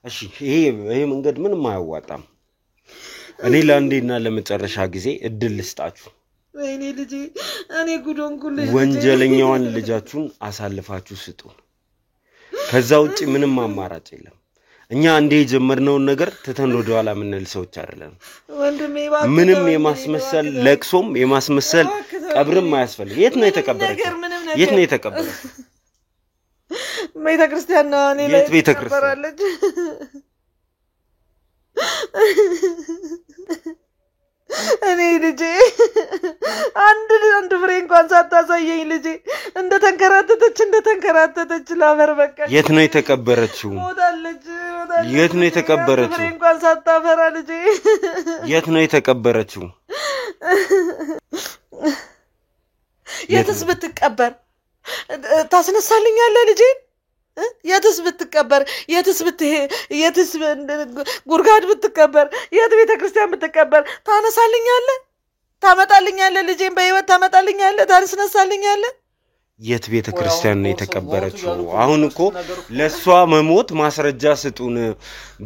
እሺ ይሄ መንገድ ምንም አያዋጣም እኔ ለአንዴና ለመጨረሻ ጊዜ እድል ልስጣችሁ ወይኔ ልጄ እኔ ጉዶንኩልሽ ወንጀለኛዋን ልጃችሁን አሳልፋችሁ ስጡ ከዛ ውጪ ምንም አማራጭ የለም እኛ እንደ የጀመርነው ነገር ተተን ወደ ኋላ ምንል ሰዎች አይደለም ወንድሜ ምንም የማስመሰል ለቅሶም የማስመሰል ቀብርም አያስፈልግ የት ነው የተቀበረው ቤተክርስቲያን ነው እኔ ላይ ቤተክርስቲያን እኔ ልጄ አንድ ፍሬ እንኳን ሳታሳየኝ ልጄ እንደተንከራተተች ላበር በቃ የት ነው የተቀበረችው ሞታለች የት ነው የተቀበረችው ፍሬ እንኳን ሳታፈራ ልጄ የት ነው የተቀበረችው የትስ ብትቀበር ታስነሳልኛለህ ልጄ የትስ ብትቀበር የትስ ጉርጋድ ብትቀበር የት ቤተክርስቲያን ብትቀበር ታነሳልኛለህ ታመጣልኛለህ ልጄን በህይወት ታመጣልኛለህ ታስነሳልኛለህ የት ቤተክርስቲያን ነው የተቀበረችው አሁን እኮ ለሷ መሞት ማስረጃ ስጡን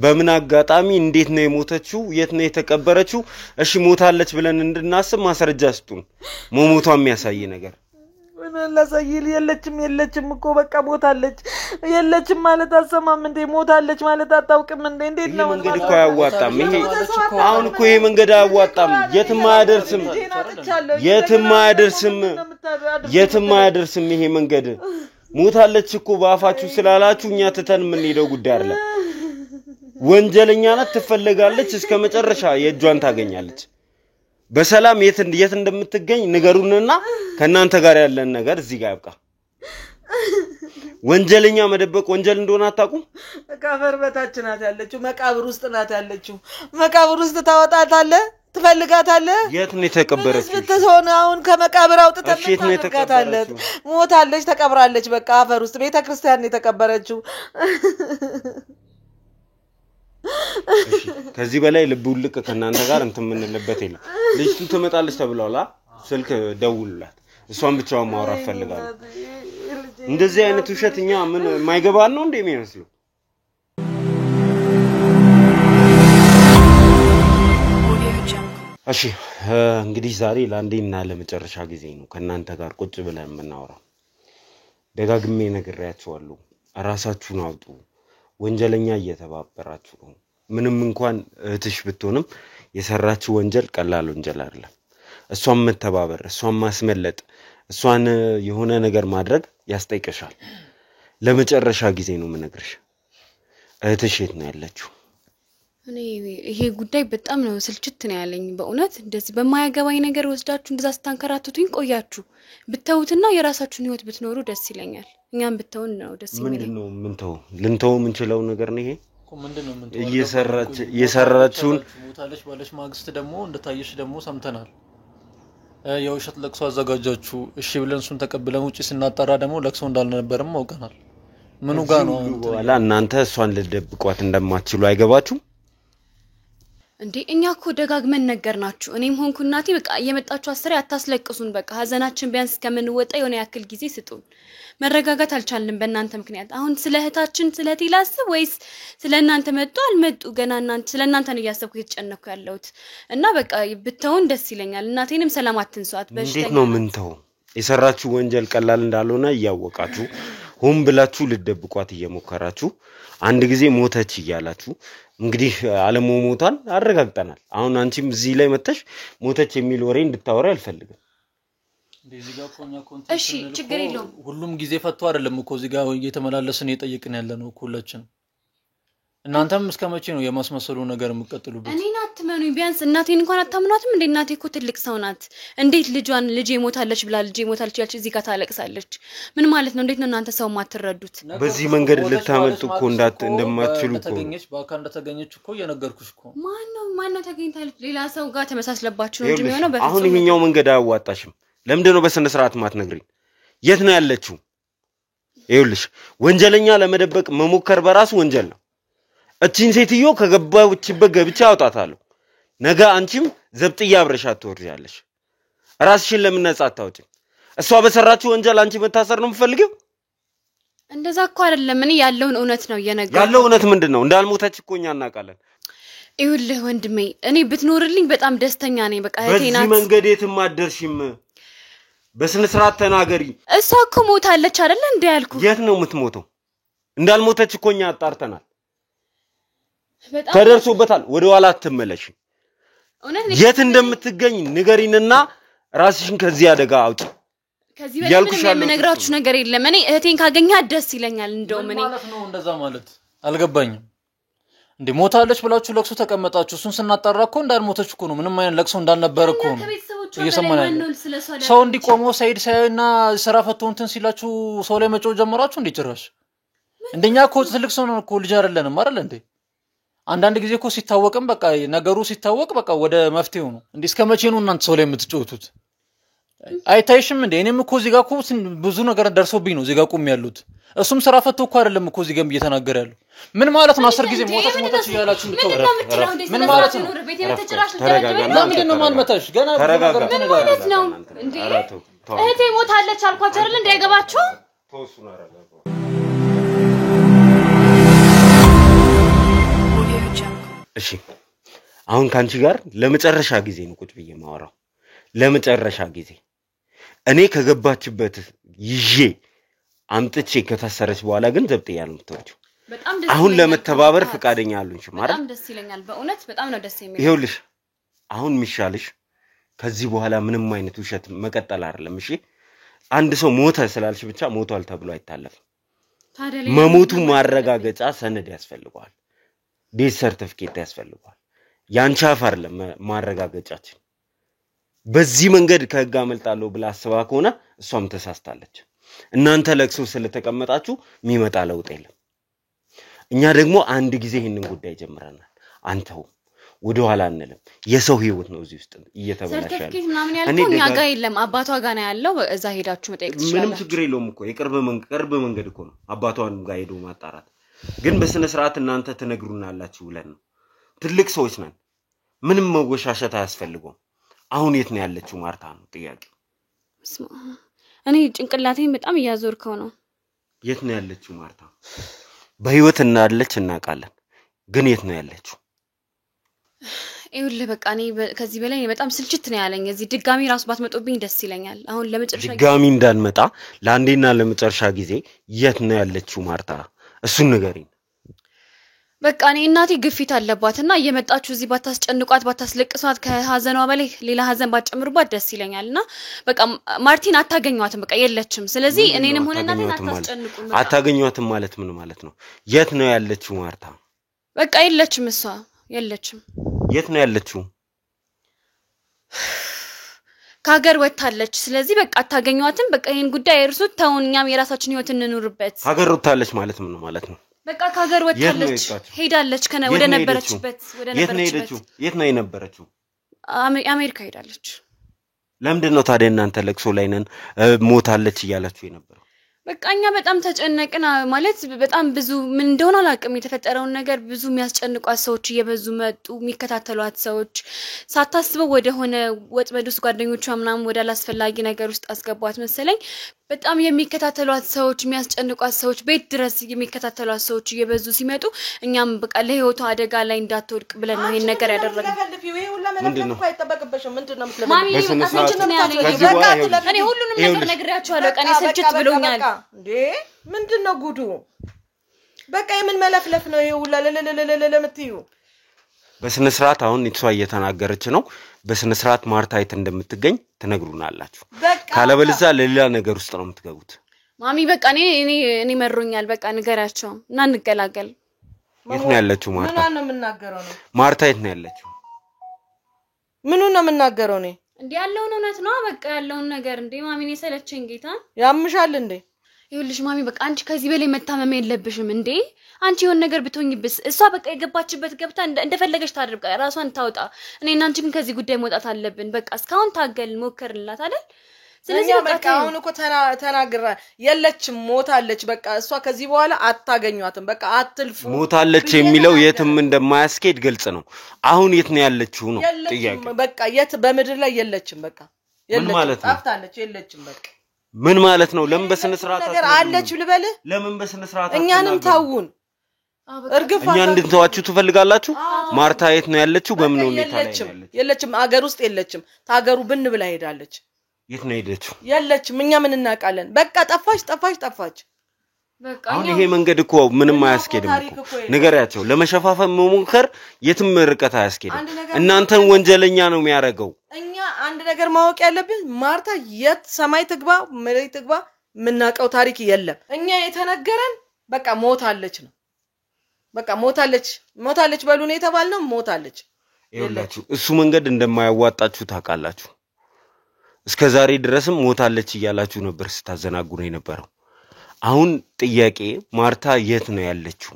በምን አጋጣሚ እንዴት ነው የሞተችው የት ነው የተቀበረችው እሺ ሞታለች ብለን እንድናስብ ማስረጃ ስጡን መሞቷ የሚያሳይ ነገር ምን ላሳይል የለችም እኮ በቃ ሞታለች የለችም ማለት አሰማም እንዴ ሞታለች ማለት አታውቅም እንዴ እንዴት ነው መንገድ እኮ ያዋጣም ይሄ አሁን እኮ ይሄ መንገድ ያዋጣም የትም አያደርስም ይሄ መንገድ ሞታለች እኮ ባፋችሁ ስላላችሁ እኛ ተተን ምን ሄደው ጉዳይ አይደለም ወንጀለኛ ናት ትፈልጋለች እስከ መጨረሻ የእጇን ታገኛለች በሰላም የት እንደምትገኝ ንገሩንና ከናንተ ጋር ያለን ነገር እዚህ ጋር ያብቃ ወንጀለኛ መደበቅ ወንጀል እንደሆነ አታውቁም ከአፈር በታች ናት ያለችው መቃብር ውስጥ ናት ያለችው መቃብር ውስጥ ታወጣታለህ ትፈልጋታለህ የት ነው የተቀበረችው ብትሆን አሁን ከመቃብር አውጥተህ ታወጣታለህ ሞታለች ተቀብራለች በቃ አፈር ውስጥ ቤተክርስቲያን ነው የተቀበረችው ከዚህ በላይ ልብውልቅ ከናንተ ጋር እንትን ምንልበት የለም ልጅቱ ትመጣለች ተብሏላ ስልክ ደውልላት እሷን ብቻውን ማውራት ፈልጋለሁ እንደዚህ አይነት ውሸትኛ ምን ማይገባን ነው እንደሚመስለው እሺ እንግዲህ ዛሬ ላንዴና ለመጨረሻ ጊዜ ነው ከናንተ ጋር ቁጭ ብለን የምናወራው ደጋግሜ ነግሬያችኋለሁ ራሳችሁን አውጡ ወንጀለኛ እየተባበራችሁ ነው ምንም እንኳን እህትሽ ብትሆንም የሰራችው ወንጀል ቀላል ወንጀል አይደለም እሷን መተባበር እሷን ማስመለጥ እሷን የሆነ ነገር ማድረግ ያስጠይቀሻል ለመጨረሻ ጊዜ ነው ምነግርሽ እህትሽ የት ነው ያለችው እኔ ይሄ ጉዳይ በጣም ነው ስልችት ነው ያለኝ በእውነት እንደዚህ በማያገባኝ ነገር ወስዳችሁ እንደዛ ስታንከራቱኝ ቆያችሁ ብታውትና የራሳችሁን ህይወት ብትኖሩ ደስ ይለኛል እኛም ብታውን ነው ደስ የሚለኝ ምንድነው ልንተው ምንችለው ነገር ነው ይሄ ምንድነው እየሰራችሁን ሞታለች ባለች ማግስት ደግሞ እንደታየሽ ደግሞ ሰምተናል የውሸት ለቅሶ አዘጋጃችሁ እሺ ብለን እሱን ተቀብለን ውጪ ስናጣራ ደግሞ ለቅሶ እንዳልነበረም አውቀናል ምኑ ጋር ነው ወላ እናንተ እሷን ልደብቋት እንደማትችሉ አይገባችሁ እንዴ እኛ እኮ ደጋግመን ነገርናችሁ እኔም ሆንኩ እናቴ በቃ እየመጣችሁ አስሬ አታስለቅሱን በቃ ሀዘናችን ቢያንስ ከመንወጣ የሆነ ያክል ጊዜ ስጡን መረጋጋት አልቻልንም በእናንተ ምክንያት አሁን ስለህታችን ስለቲላስ ወይስ ስለእናንተ መጡ አልመጡ ገና እናንተ ስለእናንተ ነው ያሰብኩ የተጨነኩ ያለሁት እና በቃ ብታውን ደስ ይለኛል እናቴንም ሰላም አትንሷት በሽተኛ እንዴት ነው ምንተው የሰራችሁ ወንጀል ቀላል እንዳልሆነ ያወቃችሁ ሆም ብላችሁ ልደብቋት እየሞከራችሁ አንድ ጊዜ ሞተች ይያላችሁ እንግዲህ አለሞሞታን አረጋግጠናል አሁን አንቺም እዚህ ላይ መተሽ ሞተች የሚል ወሬ እንድታወራ አልፈልግም እንደዚህ ጋር ቆኛ ኮንቴንት እሺ ችግር የለውም ሁሉም ጊዜ ፈቶ አይደለም እኮ እዚህ ጋር እየተመላለስን እየጠየቅን ያለነው ሁላችን እናንተም እስከመቼ ነው የማስመሰሉ ነገር የምትቀጥሉበት እኔና አትመኑኝ ቢያንስ እናቴን እንኳን አታምኗትም እንዴ እናቴ እኮ ትልቅ ሰው ናት እንዴት ልጄ ሞታለች ብላ ልጄ ሞታለች ያልች እዚህ ጋር ታለቅሳለች ምን ማለት ነው እንዴት ነው እናንተ ሰው ማትረዱት በዚህ መንገድ ልታመጡ እኮ እንደማትችሉ እኮ ተገኘች ባካ እንደተገኘች እኮ የነገርኩሽ እኮ ማነው ተገኝታለች ሌላ ሰው ጋር ተመሳስለባችሁ ነው እንጂ የሚሆነው በፊት አሁን ይሄኛው መንገድ አያዋጣሽም ለምንድን ነው በስነ ስርዓት ማትነግሪኝ የት ነው ያለችው ይኸውልሽ ወንጀለኛ ለመደበቅ መሞከር በራሱ ወንጀል ነው እቺን ሴትዮ ከገባችበት ገብቻ አውጣታለሁ ነገ አንቺም ዘብጥያ አብረሻት ትወርጃለሽ ራስሽን ለምን ነጻ አታውጪ እሷ በሰራችው ወንጀል አንቺ መታሰር ነው የምትፈልጊው እንደዛ እኮ አይደለም እኔ ያለውን እውነት ነው የነገርኩህ ያለው እውነት ምንድነው እንዳልሞተች እኮ እኛ እናውቃለን ይኸውልህ ወንድሜ እኔ ብትኖርልኝ በጣም ደስተኛ ነኝ በቃ እህቴ ናት በዚህ መንገድ የትም አትደርሺም በስነ ስርዓት ተናገሪ እሷ እኮ ሞታለች አይደል እንዴ ያልኩህ የት ነው የምትሞተው እንዳልሞተች እኮ እኛ አጣርተናል ተደርሶበታል ወደ ኋላ አትመለሽ የት እንደምትገኝ ንገሪንና ራስሽን ከዚህ አደጋ አውጪ ከዚህ በላይ የምነግራችሁ ነገር የለም እኔ እህቴን ካገኘሃት ደስ ይለኛል እንደው ምን ማለት ነው እንደዛ ማለት አልገባኝም እንዴ ሞታለች ብላችሁ ለቅሶ ተቀመጣችሁ እሱን ስናጣራ እኮ እንዳልሞተች እኮ ነው ምንም አይነት ለቅሶ እንዳልነበረ እኮ ነው እየሰማናል ሰው እንዲቆመው ሳይድ ሳይና ስራ ፈቶ እንትን ሲላችሁ ሰው ላይ መጮህ ጀመራችሁ እንዴ ጭራሽ እንደኛ እኮ ትልቅ ሰው ነው እኮ ልጅ አይደለንም አይደል እንዴ አንዳንድ ጊዜ እኮ ሲታወቅም በቃ ነገሩ ሲታወቅ በቃ ወደ መፍትሄው ነው እንዴ እስከመቼ ነው እናንተ ሰው ላይ የምትጮቱት አይታይሽም እንዴ እኔም እኮ እዚህ ጋር እኮ ብዙ ነገር ደርሶብኝ ነው እዚህ ጋር ቆም ያሉት እሱም ስራ ፈቶ እኮ አይደለም እኮ እዚህ ጋር እየተናገረ ያለው ምን ማለት ነው 10 ጊዜ ሞተች ይያላችሁ እንድትወራ ምን ማለት ነው ለምንድን ነው ማልመታሽ ገና ምን ማለት ነው እንዴ እህቴ ሞታለች አልኳችሁ አይደል እንዴ አይገባችሁ ተወሱና አረጋጋው እሺ አሁን ካንቺ ጋር ለመጨረሻ ጊዜ ነው ቁጭ ብዬ ማወራው ለመጨረሻ ጊዜ እኔ ከገባችበት ይዤ አምጥቼ ከታሰረች በኋላ ግን ዘብጥያ ነው የምትወጪው በጣም ደስ አሁን ለመተባበር ፍቃደኛ አሉንሽ ማለት በጣም ደስ ይለኛል በእውነት በጣም ነው ደስ የሚለው ይኸውልሽ አሁን ሚሻልሽ ከዚህ በኋላ ምንም አይነት ውሸት መቀጠል አይደለም እሺ አንድ ሰው ሞተ ስላልሽ ብቻ ሞቷል ተብሎ አይታለፍም መሞቱ ማረጋገጫ ሰነድ ያስፈልጋል ዴት ሰርቲፊኬት ያስፈልጋል ያንቺ አፋር ለማረጋገጫችን በዚህ መንገድ ከህግ አመልጣለሁ ብላ አስባ ከሆነ እሷም ተሳስታለች እናንተ ለቅሶ ስለተቀመጣችሁ የሚመጣ ለውጥ የለም እኛ ደግሞ አንድ ጊዜ ይሄንን ጉዳይ ጀምረናል አንተው ወደ ኋላ አንልም የሰው ህይወት ነው እዚህ ውስጥ እየተበላሸ ያለው ሰርቲፊኬት ምናምን ያልከው እኛ ጋር የለም አባቷ ጋር ነው ያለው እዛ ሄዳችሁ መጠየቅ ትችላላችሁ ምንም ችግር የለውም እኮ የቅርብ መንገድ እኮ ነው አባቷን ጋር ሄዶ ማጣራት ግን በስነ ስርዓት እናንተ ትነግሩናላችሁ ብለን ነው ትልቅ ሰዎች ነን ምንም መወሻሸት አያስፈልገውም አሁን የት ነው ያለችው ማርታ ነው ጥያቄው እኔ ጭንቅላቴን በጣም እያዞርከው ነው የት ነው ያለችው ማርታ በህይወት እናለች እናቃለን ግን የት ነው ያለችው ይኸውልህ በቃ እኔ ከዚህ በላይ በጣም ስልችት ነው ያለኝ እዚህ ድጋሚ ራስ ባትመጡብኝ ደስ ይለኛል አሁን ለመጨረሻ ድጋሚ እንዳንመጣ ለአንዴና ለመጨረሻ ጊዜ የት ነው ያለችው ማርታ እሱን ንገሪኝ በቃ እኔ እናቴ ግፊት አለባትና እየመጣችሁ እዚህ ባታስጨንቋት ባታስለቅሷት ከሐዘኗ በላይ ሌላ ሐዘን ባትጨምሩባት ደስ ይለኛልና በቃ ማርቲን አታገኙዋትም በቃ የለችም ስለዚህ እኔንም ሆነ እናቴን አታስጨንቁም አታገኙዋትም ማለት ምን ማለት ነው የት ነው ያለችው ማርታ በቃ የለችም እሷ የለችም የት ነው ያለችው ከሀገር ወጣለች ስለዚህ በቃ አታገኙዋትም በቃ ይሄን ጉዳይ እርሱት ተውን እኛም የራሳችን ህይወት እንኑርበት ሀገር ወጣለች ማለት ምን ማለት ነው በቃ ከሀገር ወጣለች ሄዳለች ወደ ነበረችበት የት ነው የነበረችው አሜሪካ ሄዳለች ለምንድን ነው ታዲያ እናንተ ለቅሶ ላይ ነን ሞታለች እያላችሁ የነበረው በቃኛ በጣም ተጨነቅና ማለት በጣም ብዙ ምን እንደሆነ አላቅም የተፈጠረውን ነገር ብዙ የሚያስጨንቋት ሰዎች እየበዙ መጡ የሚከታተሏት ሰዎች ሳታስበው ወደ ሆነ ወጥመዱስ ጓደኞቿ ምናምን ወደ አላስፈላጊ ነገር ውስጥ አስገቧት መሰለኝ በጣም የሚከታተሏት ሰዎች የሚያስጨንቋት ሰዎች ቤት ድረስ የሚከታተሏት ሰዎች እየበዙ ሲመጡ እኛም በቃ ለህይወቷ አደጋ ላይ እንዳትወድቅ ብለን ነው ይሄን ነገር ያደረግነው ምንድነው አይተበቅበሽም ምንድነው እኔ ሁሉንም ነገር ነግሬያቸዋለሁ ቀኔ ስልችት ብሎኛል እንዴ ምንድነው ጉዱ በቃ የምን መለፍለፍ ነው ይሄ ሁላ ለለለለለለምትዩ በስነ ስርዓት አሁን እሷ እየተናገረች ነው በስነ ስርዓት ማርታ የት እንደምትገኝ ትነግሩናላችሁ ካለበለዚያ ለሌላ ነገር ውስጥ ነው የምትገቡት ማሚ በቃ እኔ መሮኛል በቃ ንገራቸው እና እንገላገል የት ነው ያለችው ማርታ ምን ነው የምናገረው ነው ማርታ የት ነው ያለችው ምን ነው የምናገረው ነው እንዴ ያለውን እውነት ነው በቃ ያለውን ነገር እንዴ ማሚ እኔ ሰለቸኝ ጌታ ያምሻል እንዴ ይኸውልሽ ማሚ በቃ አንቺ ከዚህ በላይ መታመም የለብሽም እንዴ አንቺ የሆነ ነገር ብትሆኝብስ እሷ በቃ የገባችበት ገብታ እንደፈለገች ታድርጋ ራሷን ታውጣ እኔና አንቺ ግን ከዚህ ጉዳይ መውጣት አለብን በቃ እስካሁን ታገል ሞከርላት አይደል ስለዚህ በቃ አሁን እኮ ተናግራ የለችም ሞታለች በቃ እሷ ከዚህ በኋላ አታገኙዋትም በቃ አትልፉ ሞታለች የሚለው የትም እንደማያስኬድ ግልጽ ነው አሁን የት ነው ያለችው ነው ጥያቄ በቃ የት በመድር ላይ የለችም በቃ የለችም ጠፍታለች የለችም በቃ ምን ማለት ነው ለምን በስነ ስርዓት ነገር አለች ልበል ለምን በስነ ስርዓት እኛንም ታውን እርግፋ እኛ እንድንተዋችሁ ትፈልጋላችሁ ማርታ የት ነው ያለችው በምን ሁኔታ ላይ ያለችው የለችም አገር ውስጥ የለችም ታገሩ ብን ብላ ሄዳለች የት ነው ሄደችው የለችም እኛ ምን እናቃለን በቃ ጠፋች በቃ አሁን ይሄ መንገድ እኮ ምንም አያስኬድም እኮ ንገሪያቸው ለመሸፋፈን መሞከር የትም ርቀት አያስኬድም እናንተን ወንጀለኛ ነው የሚያረጋው እኛ አንድ ነገር ማወቅ ያለብን ማርታ የት ሰማይ ትግባ መሬት ትግባ ምናቀው ታሪክ የለም እኛ የተነገረን በቃ ሞታለች ነው በቃ ሞታለች በሉን የተባልነው ሞታለች ይኸውላችሁ እሱ መንገድ እንደማያዋጣችሁ ታውቃላችሁ እስከዛሬ ድረስም ሞታለች እያላችሁ ነበር ስታዘናጉ ነው የነበረው አሁን ጥያቄ ማርታ የት ነው ያለችው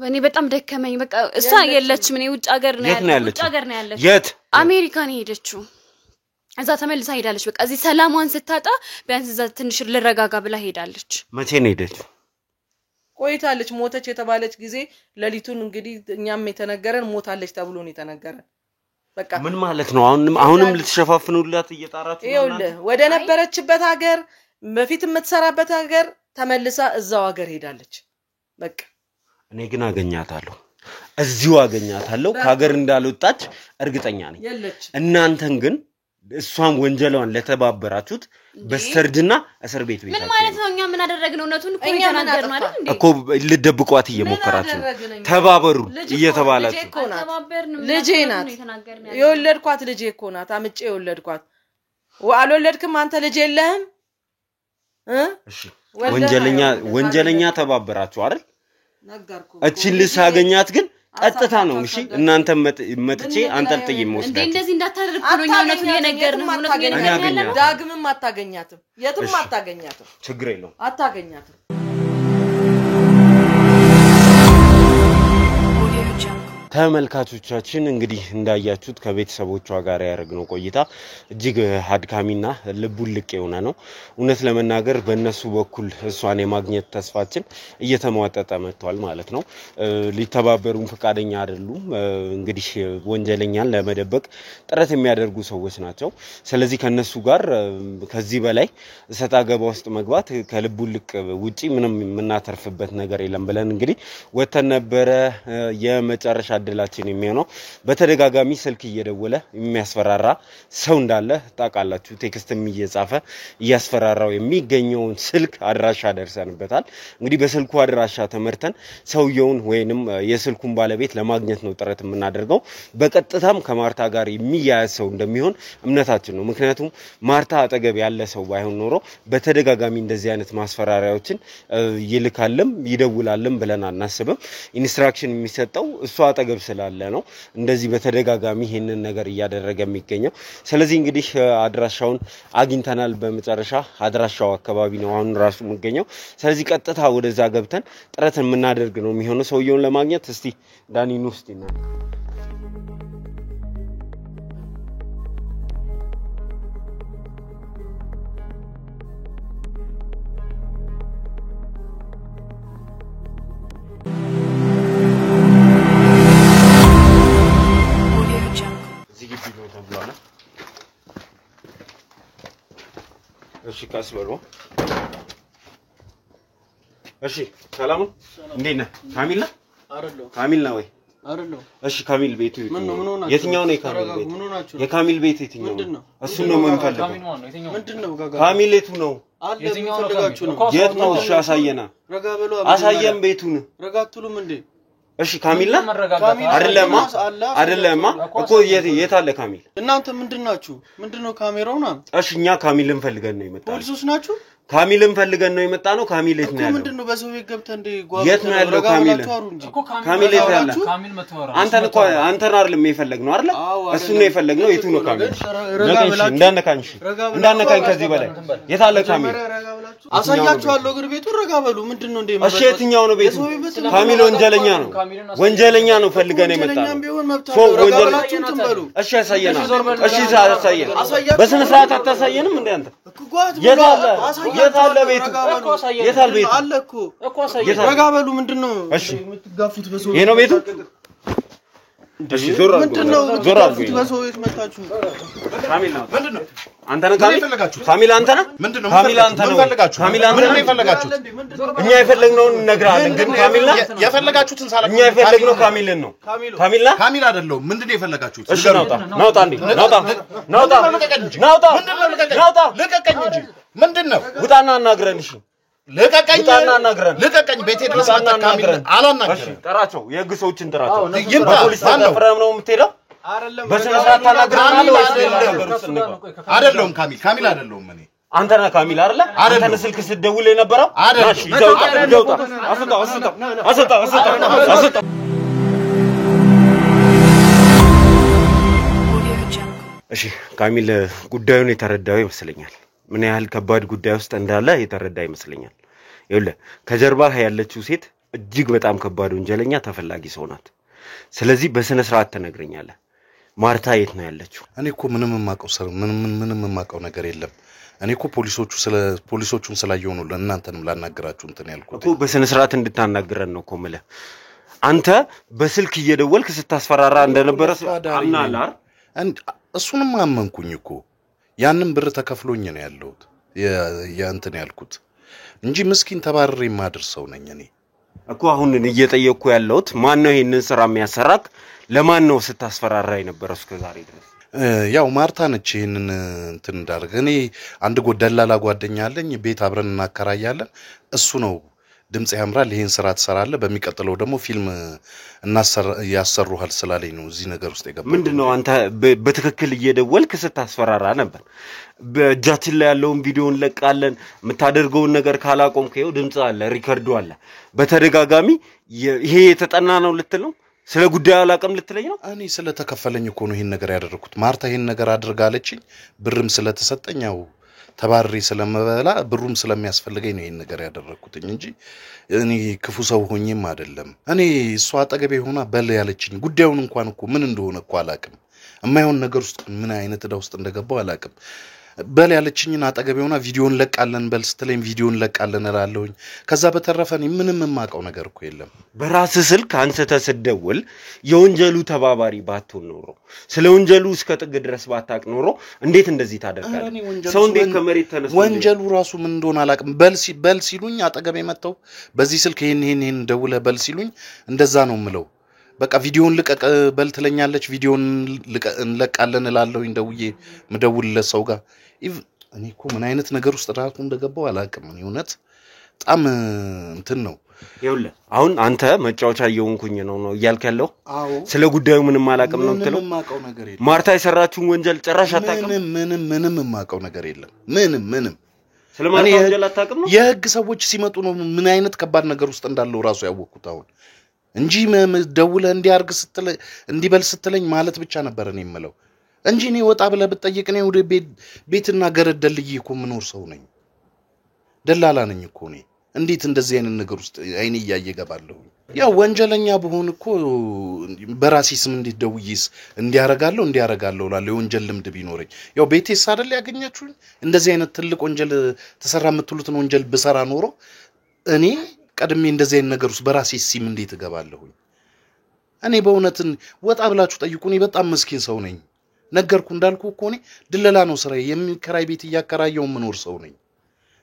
በእኔ በጣም ደከመኝ በቃ እሷ የለችም እኔ ውጭ ሀገር ነው ያለችው የት አሜሪካ ነው ሄደችው እዛ ተመልሳ ሄዳለች በቃ እዚህ ሰላሟን ስታጣ ቢያንስ እዛ ትንሽ ልረጋጋ ብላ ሄዳለች መቼ ነው ሄደችው ቆይታለች ሞተች የተባለች ጊዜ ለሊቱን እንግዲህ እኛም የተነገረን ሞታለች ተብሎ ነው የተነገረን በቃ ምን ማለት ነው አሁንም ልትሸፋፍኑላት እየጣራችሁ ነው ይኸውልህ ወደ ነበረችበት ሀገር በፊት የምትሰራበት ሀገር ተመልሳ እዛው ሀገር ሄዳለች በቃ እኔ ግን አገኛታለሁ እዚሁ አገኛታለሁ ከሀገር እንዳልወጣች እርግጠኛ ነኝ እናንተን ግን እሷን ወንጀሏን ለተባበራችሁት በስተርጅና እስር ቤት ምን ማለት ነው? እኛ ምን አደረግነው? እውነቱን እኮ ተናገርን አይደል እንዴ? እኮ ልደብቋት እየሞከራችሁ ተባበሩ እየተባላችሁ ልጄ ናት የወለድኳት ልጄ እኮ ናት አምጬ የወለድኳት አልወለድክም አንተ ልጅ የለህም እሺ ወንጀለኛ ተባበራችሁ አይደል እቺን ልሳገኛት ግን ቀጥታ ነው እሺ እናንተ መጥቼ አንጠልጥዬ መስደት እንደዚህ እንዳታደርጉ ነው እውነቱን የነገርነው እውነቱን የነገርነው ዳግምም አታገኛትም የትም አታገኛትም ችግር የለውም አታገኛትም ተመልካቾቻችን እንግዲህ እንዳያችሁት ከቤተሰቦቿ ጋር ያደረግነው ቆይታ እጅግ አድካሚና ልቡልቅ የሆነ ነው እውነት ለመናገር በእነሱ በኩል እሷን የማግኘት ተስፋችን እየተሟጠጠ መጥቷል ማለት ነው ሊተባበሩን ፈቃደኛ አይደሉም እንግዲህ ወንጀለኛን ለመደበቅ ጥረት የሚያደርጉ ሰዎች ናቸው ስለዚህ ከነሱ ጋር ከዚህ በላይ እሰጣ ገባ ውስጥ መግባት ከልቡልቅ ውጪ ምንም የምናተርፍበት ነገር የለም ብለን እንግዲህ ወተን ነበረ የመጨረሻ አድላችን የሚሆነው በተደጋጋሚ ስልክ እየደወለ የሚያስፈራራ ሰው እንዳለ ታውቃላችሁ ቴክስትም እየጻፈ እያስፈራራው የሚገኘውን ስልክ አድራሻ ደርሰንበታል እንግዲህ በስልኩ አድራሻ ተመርተን ሰውየውን ወይንም የስልኩን ባለቤት ለማግኘት ነው ጥረት የምናደርገው በቀጥታም ከማርታ ጋር የሚያያዝ ሰው እንደሚሆን እምነታችን ነው ምክንያቱም ማርታ አጠገብ ያለ ሰው ባይሆን ኖሮ በተደጋጋሚ እንደዚህ አይነት ማስፈራሪያዎችን ይልካልም ይደውላልም ብለን አናስብም ኢንስትራክሽን የሚሰጠው እሷ አጠገብ ስላለ ነው እንደዚህ በተደጋጋሚ ይሄንን ነገር ያደረገ የሚገኘው ስለዚህ እንግዲህ አድራሻውን አግኝተናል በመጨረሻ አድራሻው አካባቢ ነው አሁን ራሱ የሚገኘው ስለዚህ ቀጥታ ወደዛ ገብተን ጥረት የምናደርግ ነው የሚሆነው ሰውየውን ለማግኘት እስቲ ዳኒኑ እስቲና እሺ ካስበሩ እሺ ሰላም እንዴት ነህ ካሚል አይደለም ካሚል ነው ወይ አይደለም እሺ ካሚል ቤቱ የትኛው ነው ካሚል ቤት የካሚል ቤት የትኛው እሱ ነው የምንፈልገው ምንድነው ካሚል የቱ ነው የትኛው ፈልጋችሁ ነው የት ነው እሺ አሳየና አሳየን ቤቱን ረጋቱሉም እንዴ እሺ ካሚል አይደለም እኮ የት አለ ካሚል እናንተ ምንድነው ካሜራውና እሺ እኛ ካሚልን ፈልገን ነው የመጣው ፖሊሶች ናችሁ ካሚልን ፈልገን ነው የመጣ ነው ካሚል የት ነው ያለው ምንድነው በሰው ቤት ገብተን እንደ ጓብ የት ነው ያለው ካሚል ካሚል የት ያለ አንተን አይደለም የፈለግነው አይደል እሱ ነው የፈለግነው የቱ ነው ካሚል እንዳነካኝ ከዚህ በላይ የት አለ ካሚል አሳያችኋለሁ እግር ቤቱ ረጋ በሉ ምንድነው እንደ እሺ የትኛው ነው ቤቱ ካሚል ወንጀለኛ ነው ፈልገን የመጣ ነው ወንጀለኛ እሺ ያሳየና እሺ በስነ ስርዓት አታሳየንም እንዴ አንተ የት አለ ቤቱ የት አለ ቤቱ አለ እኮ ረጋ በሉ ምንድነው የምትጋፉት በሰው ይሄ ነው ቤቱ እሺ ዞር ምንድነው በሰው ቤት መጣችሁ ካሚል ነው ምንድነው አንተ ነህ ካሚል አንተ ነህ ምንድነው ካሚል አንተ ነው ካሚል አንተ ነው የፈለጋችሁት እኛ የፈለግነውን እነግራለን ግን ካሚል ነህ የፈለጋችሁትን ሳላ እኛ የፈለግነው ካሚልን ነው ካሚል ነህ ካሚል አይደለም ምንድነው የፈለጋችሁት እሺ ናውጣ እንዴ ናውጣ ልቀቀኝ እንጂ ምንድነው ውጣና አናግረን እሺ ልቀቀኝ ቤቴ ድረስ ካሚል አላናግረን ጠራቸው የህግ ሰዎችን ጠራቸው በፖሊስ ተፈረም ነው የምትሄደው በስነ ስርዓት ታናግረናለህ ወይስ አይደለም ካሚል አይደለም እኔ አንተ ነህ ካሚል አይደለ አንተ ስልክ ስትደውል የነበረው እሺ ይዘውጣ አስወጣ እሺ ካሚል ጉዳዩን የተረዳው ይመስለኛል ምን ያህል ከባድ ጉዳይ ውስጥ እንዳለ የተረዳ ይመስለኛል ይኸውልህ ከጀርባ ያለችው ሴት እጅግ በጣም ከባድ ወንጀለኛ ተፈላጊ ሰው ናት ስለዚህ በስነ ስርዓት ተነግረኛለህ ማርታ የት ነው ያለችው እኔ እኮ ምንም የማውቀው ነገር የለም እኔ እኮ ፖሊሶቹን ስላየው ነው ለእናንተንም ላናገራችሁ እንትን ያልኩት እኮ በስነ ስርዓት እንድታናግረን ነው እኮ ማለት አንተ በስልክ እየደወልክ ስታስፈራራ እንደነበረ አምናለህ አይደል እሱንም አመንኩኝ እኮ ያንን ብር ተከፍሎኝ ነው ያለሁት ያንተን ያልኩት እንጂ ምስኪን ተባረሬ ማድርሰው ነኝ እኔ እኮ አሁን እየጠየቅኩ ያለሁት ማን ነው ይሄንን ስራ የሚያሰራክ ለማን ነው ስታስፈራራ የነበረው እስከ ዛሬ ድረስ ያው ማርታ ነች ይሄንን እንትን እንዳደረገ እኔ አንድ ጎደላላ ጓደኛ አለኝ ቤት አብረን እናከራያለን እሱ ነው ድምጽ ያምራል ይሄን ስራ ተሰራለ በሚቀጥለው ደግሞ ፊልም ያሰሩሃል ስላለኝ ነው እዚህ ነገር ውስጥ የገባው ምንድነው አንተ በትክክል እየደወልክ ስታስፈራራ ነበር በእጃችን ላይ ያለውን ቪዲዮን ለቃለን የምታደርገውን ነገር ካላቆምከው ድምጽ አለ ሪከርዱ አለ በተደጋጋሚ ይሄ የተጠና ነው ልትል ነው ስለ ጉዳዩ አላቀም ልትለኝ ነው እኔ ስለተከፈለኝ እኮ ነው ይሄን ነገር ያደረኩት ማርታ ይሄን ነገር አድርጋለችኝ ብርም ስለተሰጠኛው ተባሪ ስለመበላ ብሩም ስለሚያስፈልገኝ ነው ይሄን ነገር ያደረኩት እንጂ እኔ ክፉ ሰው ሆኜም አይደለም እኔ እሷ አጠገቤ ሆና በል ያለችኝ ጉዳዩን እንኳን እኮ ምን እንደሆነ እኮ አላቅም የማይሆን ነገር ውስጥ ምን አይነት ዕዳ ውስጥ እንደገባው አላቅም በል ያለችኝና አጠገቤ ሆና ቪዲዮን ለቃለን በል ስትለኝ ቪዲዮን ለቃለን እላለሁኝ ከዛ በተረፈኝ ምንም የማቀው ነገር እኮ የለም በራስ ስልክ አንተ ተሰደውል የወንጀሉ ተባባሪ ባትሆን ኖሮ ስለ ወንጀሉ እስከ ጥግ ድረስ ባታቅ ኖሮ እንዴት እንደዚህ ታደርጋለህ ሰው እንዴት ከመሬት ተነስቶ ወንጀሉ ራሱ ምን እንደሆነ አላቅም በል ሲሉኝ አጠገቤ መተው በዚህ ስልክ ይሄን ደውለ በል ሲሉኝ እንደዛ ነው ምለው በቃ ቪዲዮን ልቀቅ በል ትለኛለች ቪዲዮን እንለቃለን እላለሁኝ ደውዬ ምደውልለት ሰው ጋር እኔ እኮ ምን አይነት ነገር ውስጥ ራሱ እንደገባው አላቅም እኔ እውነት በጣም እንትን ነው ይውለ አሁን አንተ መጫወቻ እየሆንኩኝ ነው እያልክ ያለው ስለ ጉዳዩ ምንም አላቅም ነው ትለው ማርታ የሰራችውን ወንጀል ጭራሽ አታቅም ምንም የማቀው ነገር የለም ምንም ስለ ማርታ ወንጀል አታቅም ነው የህግ ሰዎች ሲመጡ ነው ምን አይነት ከባድ ነገር ውስጥ እንዳለው ራሱ ያወቅኩት አሁን እንጂ ደውለ እንዲያርግ ስትል እንዲበል ስትለኝ ማለት ብቻ ነበር እኔ የምለው እንጂ እኔ ወጣ ብለ ብትጠይቅ እኔ ወደ ቤትና ገረደልይ እኮ ምኖር ሰው ነኝ ደላላ ነኝ እኮ እኔ እንዴት እንደዚህ አይነት ነገር ውስጥ አይኔ ያየገባለሁ ያው ወንጀለኛ በሆን እኮ በራሴ ስም እንዴት ደውይስ እንዲያረጋለሁ ላለው ወንጀል ልምድ ቢኖርኝ ያው ቤቴስ አይደል ያገኛችሁኝ እንደዚህ አይነት ትልቅ ወንጀል ተሰራ የምትሉትን ወንጀል በሰራ ኖሮ እኔ ቀድሜ እንደዚህ አይነት ነገር ውስጥ በራሴ ስም እንዴት እገባለሁ እኔ በእውነትን ወጣ ብላችሁ ጠይቁኝ በጣም መስኪን ሰው ነኝ ነገርኩ እንዳልኩ እኮ እኔ ድለላ ነው ስራዬ የሚከራይ ቤት ያከራየው ምኖር ሰው ነኝ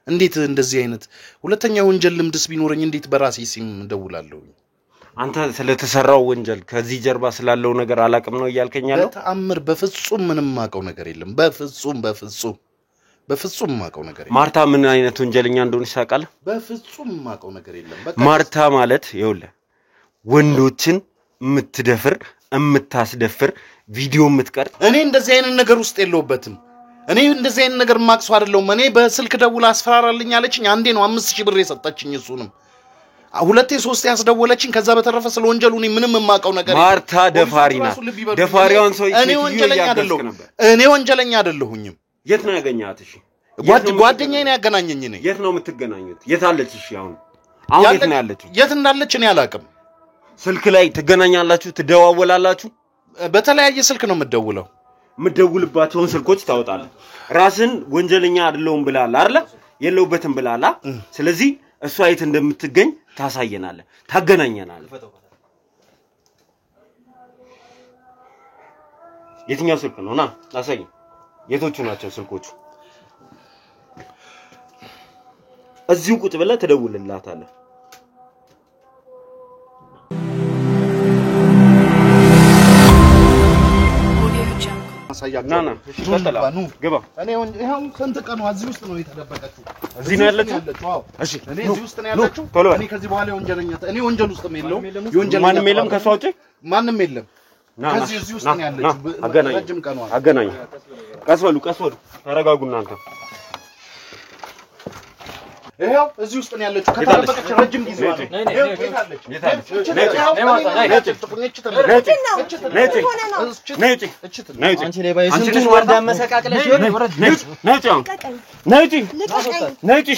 እንዴት እንደዚህ አይነት ሁለተኛ ወንጀል ልምድስ ቢኖርኝ እንዴት በራሴ ስም ደውላለሁ አንተ ስለተሰራው ወንጀል ከዚህ ጀርባ ስላለው ነገር አላቅም ነው ያልከኛለው በተአምር በፍጹም ምንም ማቀው ነገር የለም በፍጹም ማቀው ነገር የለም ማርታ ምን አይነት ወንጀለኛ እንደሆነች ታውቃለ በፍጹም ማቀው ነገር የለም ማርታ ማለት ይውለ ወንዶችን የምትደፍር የምታስደፍር ቪዲዮ የምትቀርጥ እኔ እንደዚህ አይነት ነገር ውስጥ የለውበትም እኔ እንደዚህ አይነት ነገር ማክሱ አይደለም እኔ በስልክ ደውላ አስፈራራልኝ አለችኝ አንዴ ነው 5000 ብር የሰጠችኝ እሱንም ሁለቴ ሶስቴ ያስደወለችኝ ከዛ በተረፈ ስለ ወንጀሉ እኔ ምንም የማቀው ነገር ማርታ ደፋሪና ደፋሪውን ሰው እኔ ወንጀለኛ አይደለሁኝም የት ነው ያገኛት እሺ ጓደኛዬ ነው ያገናኘኝ ነኝ የት ነው የምትገናኙት የት አለች እሺ አሁን የት ነው ያለችው የት እንዳለች እኔ አላቅም ስልክ ላይ ትገናኛላችሁ ትደዋወላላችሁ በተለያየ ስልክ ነው የምትደውለው ምትደውልባቸውን ስልኮች ታወጣለህ ራስን ወንጀለኛ አይደለም ብላላ አይደል የለውበትም ብላላ ስለዚህ እሷ የት እንደምትገኝ ታሳየናለህ ታገናኘናለህ የትኛው ስልክ ነው ና ታሳየኝ የቶቹ ናቸው ስልኮቹ እዚሁ ቁጭ ብለህ ትደውልላታለህ ናና ተጠላ ግባ እኔ ይሄን ከንተ ቀኑ እዚህ ውስጥ ነው የተደበቀችው እዚህ ነው ያለችው እሺ እኔ እዚህ ውስጥ ነው ያለችው እኔ ከዚህ በኋላ ወንጀለኛ እኔ ወንጀል ውስጥ ነው የወንጀል ማንም የለም ከሷ ውጪ ማንም የለም ከዚህ እዚህ ውስጥ ነው ያለችው ረጅም ቀኑ አገናኝ ቀስ በሉ ተረጋጉ እናንተ ይሄው እዚህ ውስጥ ነው ያለችው ከተደበቀች ረጅም ጊዜ ነው ይሄው የታለች አንቺ ላይ ባይ ስንቱን ወርዳ መሰቃቅለሽ ይወርድ ነጭ